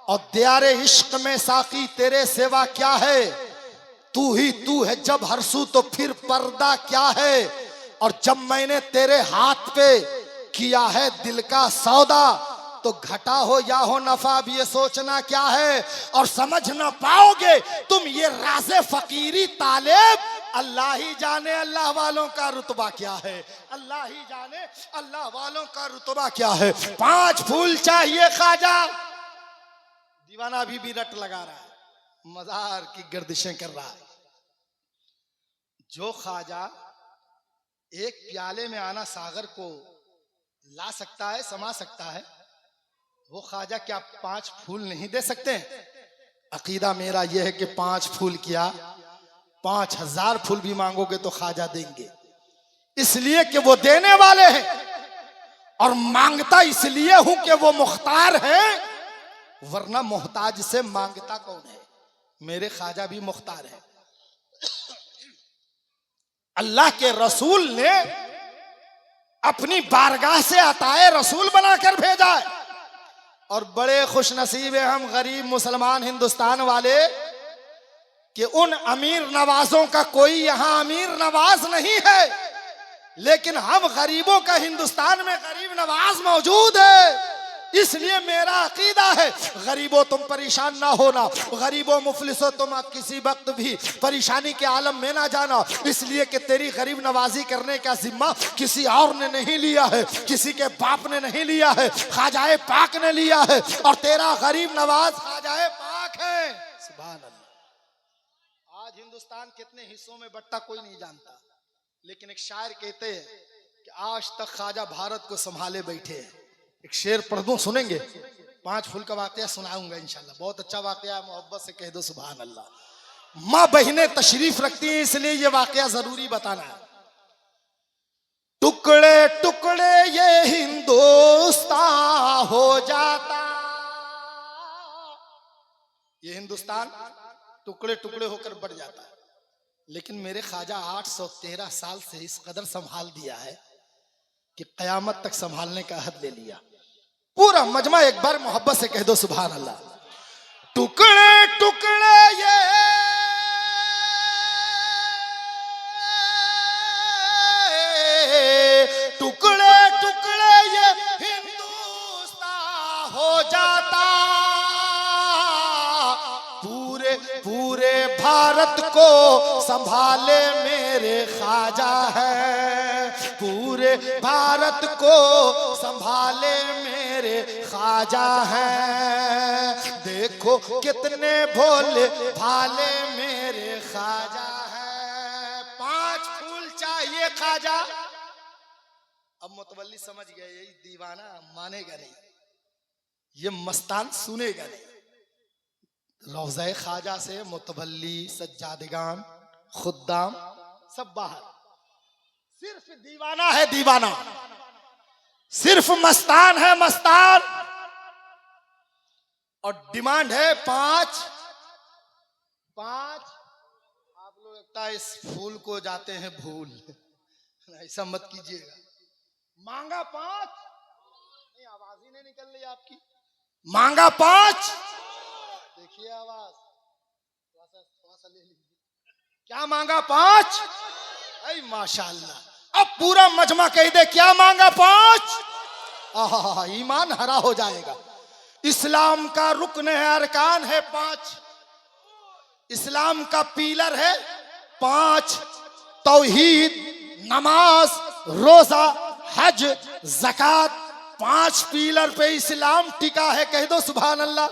और द्यारे इश्क में साकी तेरे सेवा क्या है, तू ही तू है जब हरसू तो फिर पर्दा क्या है। और जब मैंने तेरे हाथ पे किया है दिल का सौदा, तो घटा हो या हो नफा अब ये सोचना क्या है। और समझ ना पाओगे तुम ये राज़े फकीरी तालेब, अल्लाह ही जाने अल्लाह वालों का रुतबा क्या है, अल्लाह ही जाने अल्लाह वालों का रुतबा क्या है। 5 फूल चाहिए ख्वाजा। दीवाना अभी भी रट लगा रहा है, मजार की गर्दिशें कर रहा है। जो ख्वाजा एक प्याले में आना सागर को ला सकता है, समा सकता है, वो ख्वाजा क्या 5 फूल नहीं दे सकते। अकीदा मेरा यह है कि 5 फूल क्या 5000 फूल भी मांगोगे तो ख्वाजा देंगे, इसलिए कि वो देने वाले हैं। और मांगता इसलिए हूं कि वो मुख्तार है, वरना मोहताज से मांगता कौन है। मेरे ख्वाजा भी मुख्तार है। अल्लाह के रसूल ने अपनी बारगाह से अताए रसूल बनाकर भेजा है। और बड़े खुश नसीब है हम गरीब मुसलमान हिंदुस्तान वाले कि उन अमीर नवाजों का कोई यहाँ अमीर नवाज नहीं है, लेकिन हम गरीबों का हिंदुस्तान में गरीब नवाज मौजूद है। इसलिए मेरा अकीदा है गरीबों तुम परेशान ना होना, गरीबों मुफलिसों तुम किसी वक्त भी परेशानी के आलम में ना जाना, इसलिए कि तेरी गरीब नवाजी करने का जिम्मा किसी और ने नहीं लिया है, किसी के बाप ने नहीं लिया है, ख्वाजाए पाक ने लिया है। और तेरा गरीब नवाज ख्वाजाए पाक है। सुभान अल्लाह। आज हिंदुस्तान कितने हिस्सों में बंटा कोई नहीं जानता, लेकिन एक शायर कहते हैं कि आज तक ख्वाजा भारत को संभाले बैठे हैं। एक शेर पढ़ दूं, सुनेंगे। 5 फूल का वाकया सुनाऊंगा इंशाल्लाह, बहुत अच्छा वाकया है, मोहब्बत से कह दो सुभान अल्लाह। माँ बहनें तशरीफ रखती हैं, इसलिए ये वाकया जरूरी बताना है। टुकड़े टुकड़े ये हिंदुस्तान हो जाता, ये हिंदुस्तान टुकड़े टुकड़े होकर बढ़ जाता है, लेकिन मेरे ख्वाजा 813 साल से इस कदर संभाल दिया है कि कयामत तक संभालने का अहद ले लिया। पूरा मजमा एक बार मोहब्बत से कह दो सुभान अल्लाह। टुकड़े टुकड़े ये टुकड़े टुकड़े ये हिंदुस्तान हो जाता, पूरे पूरे भारत को संभाले मेरे ख्वाजा है। पूरे भारत को संभाले मेरे ख्वाजा हैं। देखो कितने भोले भाले मेरे ख्वाजा हैं। 5 फूल चाहिए ख्वाजा। अब मुतवल्ली समझ गए यही दीवाना मानेगा नहीं, ये मस्तान सुनेगा नहीं। रोज़ा ख्वाजा से मुतवल्ली, सज्जादगान, खुद्दाम सब बाहर। सिर्फ दीवाना है दीवाना, सिर्फ मस्तान है मस्तान। और डिमांड है 5। आप लोग लगता है इस फूल को जाते हैं भूल, ऐसा मत कीजिएगा। मांगा 5, नहीं आवाज ही नहीं निकल रही आपकी। मांगा 5, देखिए आवाज थोड़ा सा ले लीजिए। क्या मांगा 5? अरे माशाअल्लाह। अब पूरा मजमा कह दे क्या मांगा 5? आहा, ईमान हरा हो जाएगा। इस्लाम का रुकन है, अरकान है 5। इस्लाम का पिलर है 5। तौहीद, नमाज, रोजा, हज, ज़कात, 5 पिलर पे इस्लाम टिका है। कह दो सुभान अल्लाह।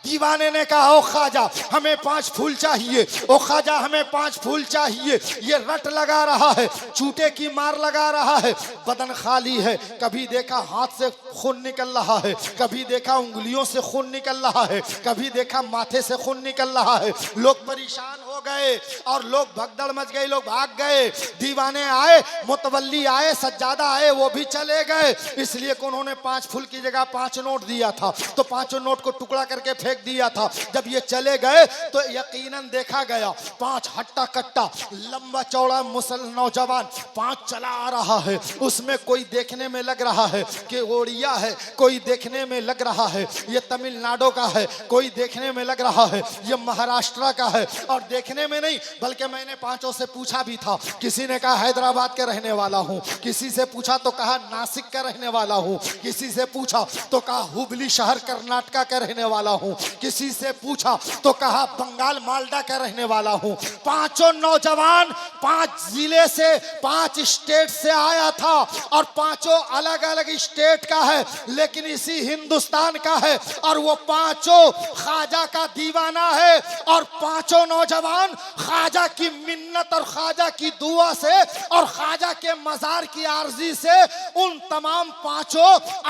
दीवाने ने कहा ओ ख्वाजा हमें 5 फूल चाहिए, ओ ख्वाजा हमें 5 फूल चाहिए। ये रट लगा रहा है, चूटे की मार लगा रहा है, बदन खाली है। कभी देखा हाथ से खून निकल रहा है, कभी देखा उंगलियों से खून निकल रहा है, कभी देखा माथे से खून निकल रहा है। लोग परेशान हो गए और लोग भगदड़ मच गई, लोग भाग गए। दीवाने आए, मुतवल्ली आए, सज्जादा आए, वो भी चले गए। इसलिए कि उन्होंने 5 फूल की जगह 5 नोट दिया था, तो 5 नोट को टुकड़ा करके फेंक दिया था। जब ये चले गए तो यकीनन देखा गया 5 हट्टा कट्टा लंबा चौड़ा मुसल नौजवान 5 चला आ रहा है। उसमें कोई देखने में लग रहा है कि ओडिया है, कोई देखने में लग रहा है ये तमिलनाडु का है, कोई देखने में लग रहा है ये महाराष्ट्र का है। और देखने में नहीं बल्कि मैंने 5 से पूछा भी था। किसी ने कहा हैदराबाद के रहने वाला हूँ, किसी से पूछा तो कहा नासिक का रहने वाला हूँ, किसी से पूछा तो कहा हुबली शहर कर्नाटका का रहने वाला हूँ, किसी से पूछा तो कहा बंगाल मालदा का रहने वाला हूँ। 5 नौजवान 5 जिले से 5 स्टेट से आया था और 5 अलग अलग स्टेट का है लेकिन इसी हिंदुस्तान का है। और वो 5 ख्वाजा का दीवाना है और 5 नौजवान ख्वाजा की मिन्नत और ख्वाजा की दुआ से और ख्वाजा के मजार की आरज़ी से उन तमाम 5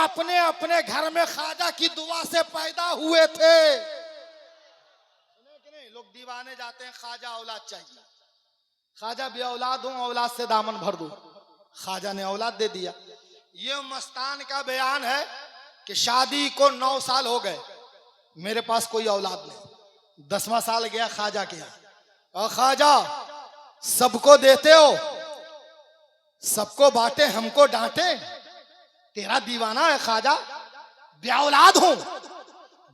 अपने अपने घर में ख्वाजा की दुआ से पैदा हुए थे। नहीं लोग दीवाने जाते हैं ख्वाजा औलाद चाहिए, ख्वाजा भी औलाद हूं, औलाद से दामन भर दूं। ख्वाजा ने औलाद दे दिया। ये मस्तान का बयान है कि शादी को 9 साल हो गए, मेरे पास कोई औलाद नहीं। 10वां साल गया ख्वाजा के यहाँ, और ख्वाजा सबको देते हो, सबको बांटे, हमको डांटे, तेरा दीवाना है ख्वाजा, बेऔलाद हूं,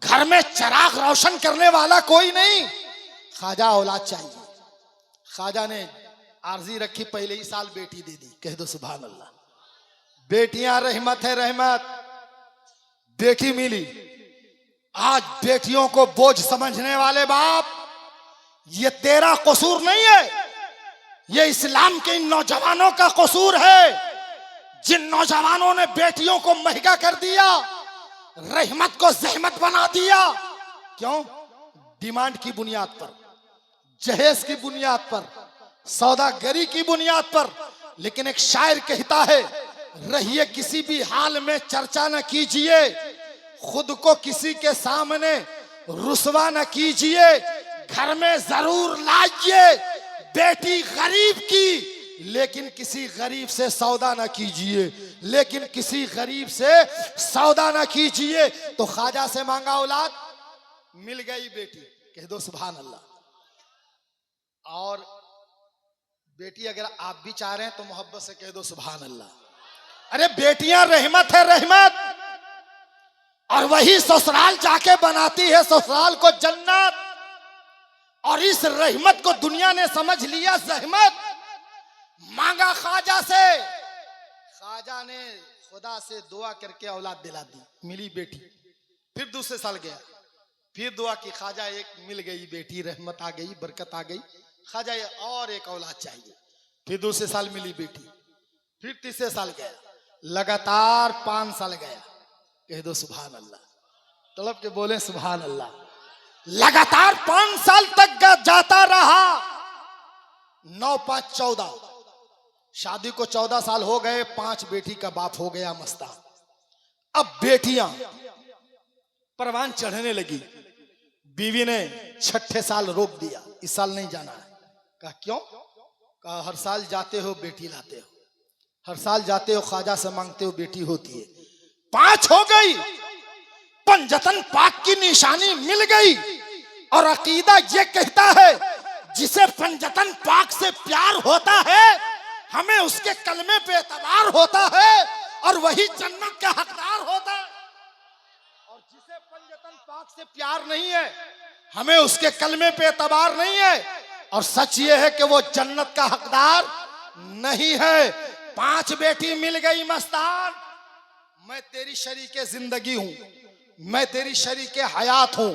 घर में चिराग रोशन करने वाला कोई नहीं, ख्वाजा औलाद चाहिए। ख्वाजा ने आरजी रखी, पहले ही साल बेटी दे दी। कह दो सुभान अल्लाह। बेटियां रहमत है, रहमत। बेटी मिली। आज बेटियों को बोझ समझने वाले बाप, ये तेरा कसूर नहीं है, ये इस्लाम के इन नौजवानों का कसूर है जिन नौजवानों ने बेटियों को महंगा कर दिया, रहमत को जहमत बना दिया। क्यों? डिमांड की बुनियाद पर, जहेज की बुनियाद पर, सौदागरी की बुनियाद पर। लेकिन एक शायर कहता है, रहिए किसी भी हाल में चर्चा न कीजिए, खुद को किसी के सामने रुसवा न कीजिए, घर में जरूर लाइए बेटी गरीब की, लेकिन किसी गरीब से सौदा न कीजिए, लेकिन किसी गरीब से सौदा न कीजिए। तो ख्वाजा से मांगा औलाद, मिल गई बेटी। कह दो सुभान अल्लाह। और बेटी अगर आप भी चाह रहे हैं तो मोहब्बत से कह दो सुभान अल्लाह। अरे बेटियां रहमत है, रहमत। और वही ससुराल जाके बनाती है ससुराल को जन्नत। और इस रहमत को दुनिया ने समझ लिया जहमत। मांगा ख्वाजा से, ख्वाजा ने खुदा से दुआ करके औलाद दिला दी, मिली बेटी। फिर दूसरे साल गया, फिर दुआ की, ख्वाजा एक मिल गई बेटी, रहमत आ गई, बरकत आ गई। ख्वाजा और एक औलाद चाहिए। फिर दूसरे साल मिली बेटी, फिर तीसरे साल गया, लगातार 5 साल गया। कह दो सुभान अल्लाह, तड़प के बोले सुभान अल्लाह। लगातार 5 साल तक जाता रहा। 9 5 14, शादी को 14 साल हो गए, 5 बेटी का बाप हो गया मस्तान। अब बेटियां परवान चढ़ने लगी। बीवी ने 6ठे साल रोक दिया, इस साल नहीं जाना है। कहा क्यों? कहा हर साल जाते हो बेटी लाते हो, हर साल जाते हो ख्वाजा से मांगते हो बेटी होती है। 5 हो गई, पंजतन पाक की निशानी मिल गई। और अकीदा ये कहता है जिसे पंजतन पाक से प्यार होता है हमें उसके कलमे पे एतबार होता है और वही जन्नत का हकदार होता है। और जिसे पंजतन पाक से प्यार नहीं है हमें उसके कलमे पे एतबार नहीं है और सच ये है कि वो जन्नत का हकदार नहीं है। 5 बेटी मिल गई मस्तान। मैं तेरी शरीके जिंदगी हूं, मैं तेरी शरीके हयात हूं,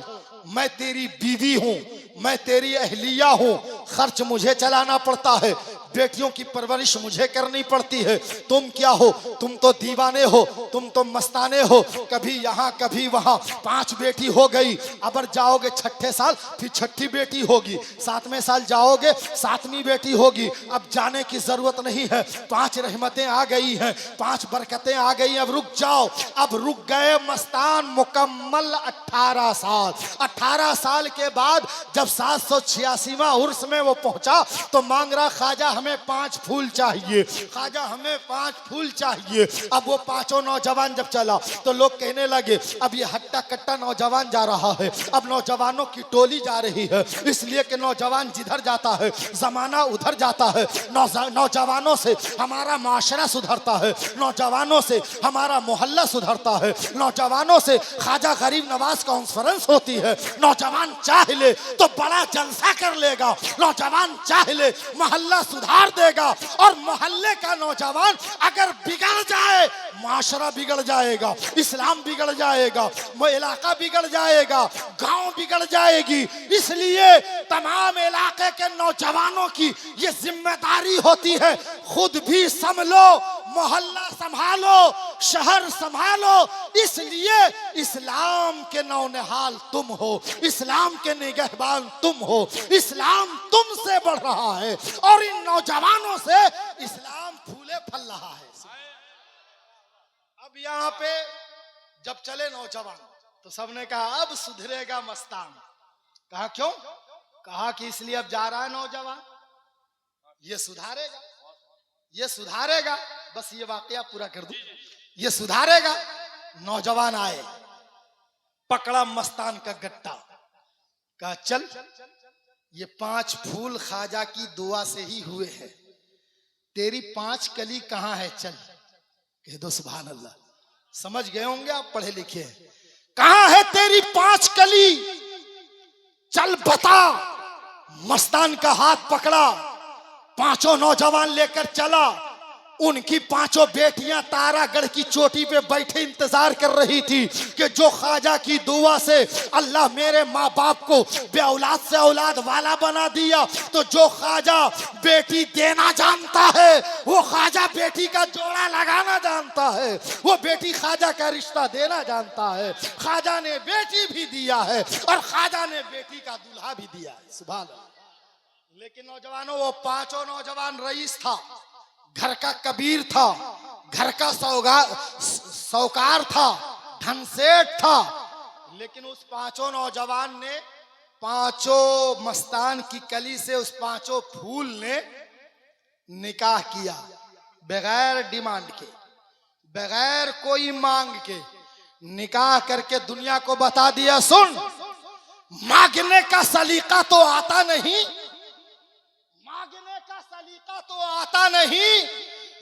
मैं तेरी बीवी हूं, मैं तेरी अहलिया हूं। खर्च मुझे चलाना पड़ता है, बेटियों की परवरिश मुझे करनी पड़ती है। तुम क्या हो? तुम तो दीवाने हो, तुम तो मस्ताने हो, कभी यहाँ कभी वहां। 5 बेटी हो गई। अब जाओगे 6ठे साल फिर 6ठी बेटी होगी, 7वें साल जाओगे 7वीं बेटी होगी। अब जाने की जरूरत नहीं है, 5 रहमतें आ गई हैं, 5 बरकतें आ गई। अब रुक जाओ। अब रुक गए मस्तान मुकम्मल 18 साल। 18 साल के बाद जब 786वां उर्स में वो पहुंचा तो मांग रहा ख्वाजा हमें 5 फूल चाहिए, ख्वाजा हमें 5 फूल चाहिए। अब वो 5 नौजवान जब चला तो लोग कहने लगे अब ये हट्टा कट्टा नौजवान जा रहा है, अब नौजवानों की टोली जा रही है, इसलिए कि नौजवान जिधर जाता है जमाना उधर जाता है। नौजवानों से हमारा माशरा सुधरता है, नौजवानों से हमारा मोहल्ला सुधरता है, नौजवानों से ख्वाजा गरीब नवाज कॉन्फ्रेंस होती है। नौजवान चाह ले तो बड़ा जलसा कर लेगा, नौजवान चाह ले मोहल्ला सुधार देगा। और मोहल्ले का नौजवान अगर बिगड़ जाए माशरा बिगड़ जाएगा, इस्लाम बिगड़ जाएगा, वो इलाका बिगड़ जाएगा, गांव बिगड़ जाएगी। इसलिए तमाम इलाके के नौजवानों की ये जिम्मेदारी होती है खुद भी संभलो, मोहल्ला संभालो, शहर संभालो। इसलिए इस्लाम के नौनिहाल तुम हो, इस्लाम के निगहबान तुम हो, इस्लाम तुमसे बढ़ रहा है और इन नौजवानों से इस्लाम फूले फल रहा है। अब यहाँ पे जब चले नौजवान तो सबने कहा अब सुधरेगा मस्तान। कहा क्यों? कहा कि इसलिए अब जा रहा है नौजवान, ये सुधारेगा, ये सुधारेगा। बस ये वाकया पूरा कर दूं, ये सुधारेगा। नौजवान आए, पकड़ा मस्तान का गट्टा, कहा चल ये 5 फूल ख्वाजा की दुआ से ही हुए हैं, तेरी 5 कली कहां है? चल। कह दो सुभान अल्लाह। समझ गए होंगे आप, पढ़े लिखे हैं। कहां है तेरी 5 कली? चल बता। मस्तान का हाथ पकड़ा, 5 नौजवान लेकर चला। उनकी 5 बेटियां तारागढ़ की चोटी पे बैठे इंतजार कर रही थी कि जो ख्वाजा की दुआ से अल्लाह मेरे माँ बाप को बेऔलाद से औलाद वाला बना दिया, तो जो ख्वाजा बेटी देना जानता है वो ख्वाजा बेटी का जोड़ा लगाना जानता है, वो बेटी ख्वाजा का रिश्ता देना जानता है। ख्वाजा ने बेटी भी दिया है और ख्वाजा ने बेटी का दूल्हा भी दिया है। सुभान अल्लाह। लेकिन नौजवानों, वो 5 नौजवान रईस था, घर का कबीर था, घर का सौकार था, धनसेठ था। लेकिन उस 5 नौजवान ने 5 मस्तान की कली से उस 5 फूल ने निकाह किया, बगैर डिमांड के, बगैर कोई मांग के निकाह करके दुनिया को बता दिया सुन, मांगने का सलीका तो आता नहीं, मांगने का सलीका तो आता नहीं।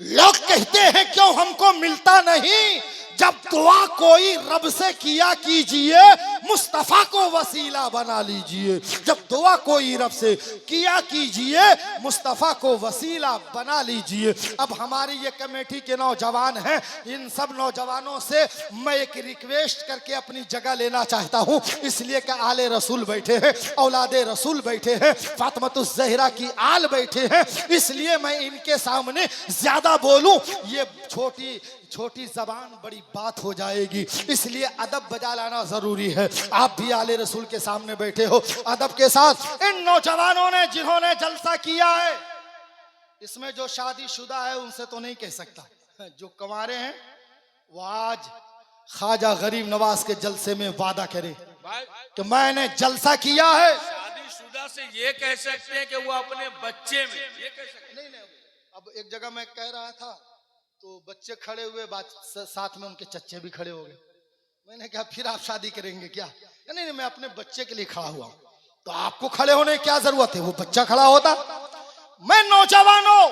लोग कहते हैं क्यों हमको मिलता नहीं। जब दुआ कोई रब से किया कीजिए मुस्तफा को वसीला बना लीजिए। जब दुआ कोई रब से किया कीजिए, मुस्तफा को वसीला बना लीजिए। अब हमारी ये कमेटी के नौजवान हैं, इन सब नौजवानों से मैं एक रिक्वेस्ट करके अपनी जगह लेना चाहता हूं, इसलिए कि आले रसूल बैठे हैं, औलादे रसूल बैठे हैं, फातिमातुज़ ज़हरा की आल बैठे हैं, इसलिए मैं इनके सामने ज्यादा बोलूं ये छोटी जबान बड़ी बात हो जाएगी, इसलिए अदब बजा लाना जरूरी है। आप भी आले रसूल के सामने बैठे हो, अदब के साथ इन नौजवानों ने जिन्होंने जलसा किया है, इसमें जो शादीशुदा है उनसे तो नहीं कह सकता, जो कंवारे हैं वो आज ख्वाजा गरीब नवाज के जलसे में वादा करे कि मैंने जलसा किया है। शादीशुदा से ये कह सकते हैं कि वो अपने बच्चे में ये कह सकते नहीं, अब एक जगह मैं कह रहा था तो बच्चे खड़े हुए, साथ में उनके चच्चे भी खड़े हो गए। मैंने कहा फिर आप शादी करेंगे क्या? नहीं, मैं अपने बच्चे के लिए खड़ा हुआ हूं, तो आपको खड़े होने की क्या जरूरत है, वो बच्चा खड़ा होता। मैं नौजवानों,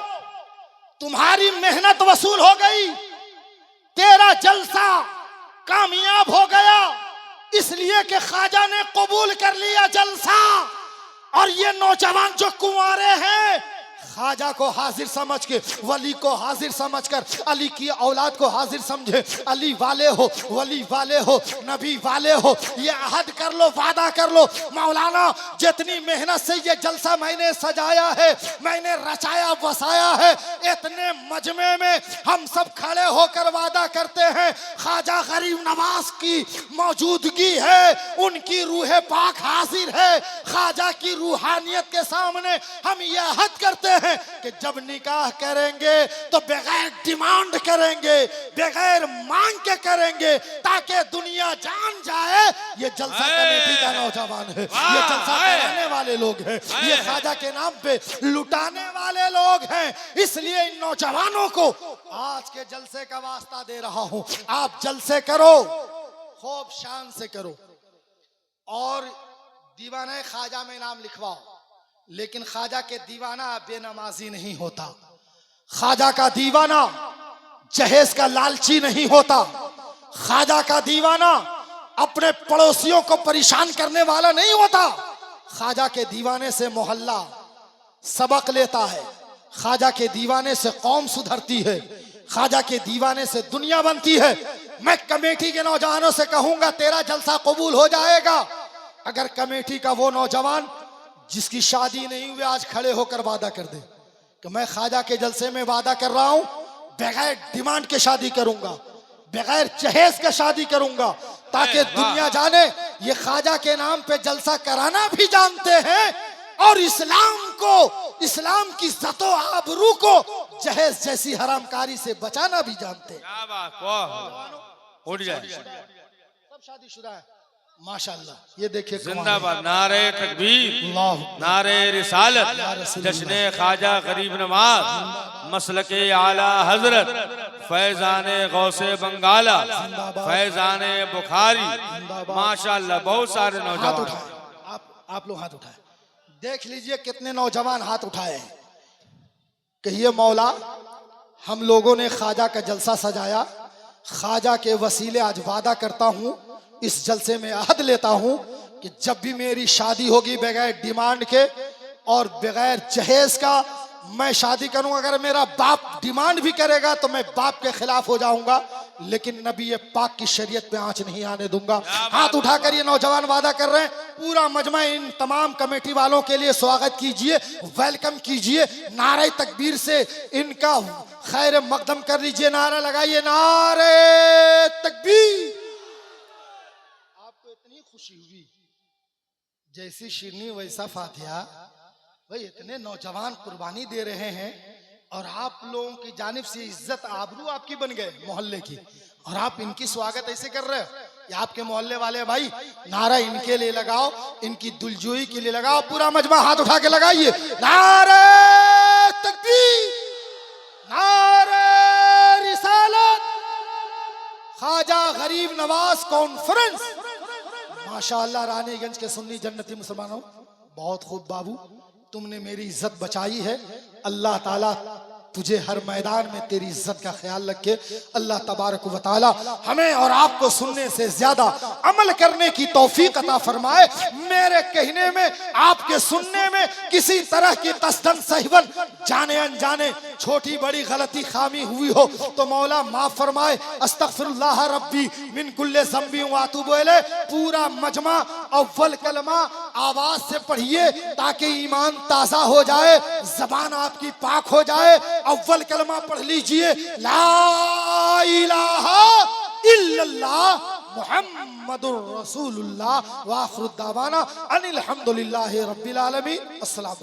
तुम्हारी मेहनत वसूल हो गई, तेरा जलसा कामयाब हो गया, इसलिए कि ख्वाजा ने कबूल कर लिया जलसा। और ये नौजवान जो कुंवारे हैं, ख्वाजा को हाजिर समझ के, वली को हाजिर समझकर, अली की औलाद को हाजिर समझे, अली वाले हो, वली वाले हो, नबी वाले हो, ये अहद कर लो, वादा कर लो, मौलाना जितनी मेहनत से ये जलसा मैंने सजाया है, मैंने रचाया बसाया है, इतने मजमे में हम सब खड़े होकर वादा करते हैं, ख्वाजा गरीब नवाज की मौजूदगी है, उनकी रूह पाक हाजिर है, ख्वाजा की रूहानियत के सामने हम ये अहद करते हैं कि जब निकाह करेंगे तो बगैर डिमांड करेंगे, बगैर मांग के करेंगे, ताकि दुनिया जान जाए ये जलसा कमेटी का नौजवान है, ये जलसा कराने वाले लोग हैं, ये ख्वाजा के नाम पे लुटाने वाले लोग हैं। इसलिए इन नौजवानों को आज के जलसे का वास्ता दे रहा हूं, आप जलसे करो, खूब शान से करो और दीवाना ख्वाजा में नाम लिखवाओ, लेकिन ख्वाजा के दीवाना बेनमाजी नहीं होता, ख्वाजा का दीवाना जहेज का लालची नहीं होता, ख्वाजा का दीवाना अपने पड़ोसियों को परेशान करने वाला नहीं होता। ख्वाजा के दीवाने से मोहल्ला सबक लेता है, ख्वाजा के दीवाने से कौम सुधरती है, ख्वाजा के दीवाने से दुनिया बनती है। मैं कमेटी के नौजवानों से कहूंगा तेरा जलसा कबूल हो जाएगा अगर कमेटी का वो नौजवान जिसकी शादी नहीं हुई आज खड़े होकर वादा कर दे कि मैं ख्वाजा के जलसे में वादा कर रहा हूं, बगैर डिमांड के शादी करूंगा, बगैर जहेज के शादी करूंगा, ताकि दुनिया जाने ये ख्वाजा के नाम पे जलसा कराना भी जानते हैं और इस्लाम को, इस्लाम की इज्जतो आबरू को जहेज जैसी हरामकारी से बचाना भी जानते हैं। क्या बात, वाह, उठ जाए, सब शादीशुदा है माशाअल्लाह। ये देखिए जिंदाबाद, नारे तकबीर, नारे रिसालत, जश्ने ख्वाजा गरीब नवाज, मसलके आला हजरत, फैजाने गौसे बंगाला, फैजाने बुखारी, माशाअल्लाह बहुत सारे नौजवान। आप लोग हाथ उठाए, देख लीजिए कितने नौजवान हाथ उठाए हैं। कहिए मौला, हम लोगों ने ख्वाजा का जलसा सजाया, ख्वाजा के वसीले आज वादा करता हूँ, इस जलसे में अहद लेता हूं कि जब भी मेरी शादी होगी बगैर डिमांड के और बगैर जहेज का मैं शादी करूंगा। अगर मेरा बाप डिमांड भी करेगा तो मैं बाप के खिलाफ हो जाऊंगा, लेकिन नबी पाक की शरीयत पे आंच नहीं आने दूंगा। हाथ उठाकर ये नौजवान वादा कर रहे हैं। पूरा मजमा इन तमाम कमेटी वालों के लिए स्वागत कीजिए, वेलकम कीजिए, नारे तकबीर से इनका खैर मकदम कर लीजिए। नारा लगाइए, नारे तकबीर। खुशी हुई जैसी शिरनी वैसा फातिहा। भाई इतने नौजवान कुर्बानी दे रहे हैं और आप लोगों की जानिब से इज्जत आबरू आपकी बन गए मोहल्ले की, और आप इनकी स्वागत ऐसे कर रहे हो। ये आपके मोहल्ले वाले भाई, नारा इनके लिए लगाओ, इनकी दुलजोई के लिए लगाओ। पूरा मजमा हाथ उठा के लगाइए, नारे तकबीर, नारे रिसालत। ख्वाजा गरीब नवाज कॉन्फ्रेंस। माशाअल्लाह रानीगंज के सुन्नी जन्नती मुसलमानों, बहुत खूब बाबू, तुमने मेरी इज्जत बचाई है। अल्लाह ताला तुझे हर मैदान में तेरी इज्जत का ख्याल रखे। अल्लाह तबारक व तआला हमें और आपको सुनने से ज्यादा अमल करने की तौफीक अता फरमाए। मेरे कहने में, आपके सुनने में किसी तरह की कसदन सहिवन, जाने अनजाने छोटी बड़ी गलती खामी हुई हो तो मौला माफ फरमाए। अस्तगफिरुल्लाह रब्बी मिन कुल्ले ज़ंबी व अतूबु इलैह। पूरा मजमा अव्वल कलमा आवाज से पढ़िए ताकि ईमान ताजा हो जाए, जबान आपकी पाक हो जाए। अव्वल कलमा पढ़ लीजिए, ला इलाहा इल्लल्लाह मुहम्मदुर रसूलुल्लाह व आखिरु दावाना अनिल हम्दुलिल्लाहि रब्बिल आलमीन। अस्सलाम।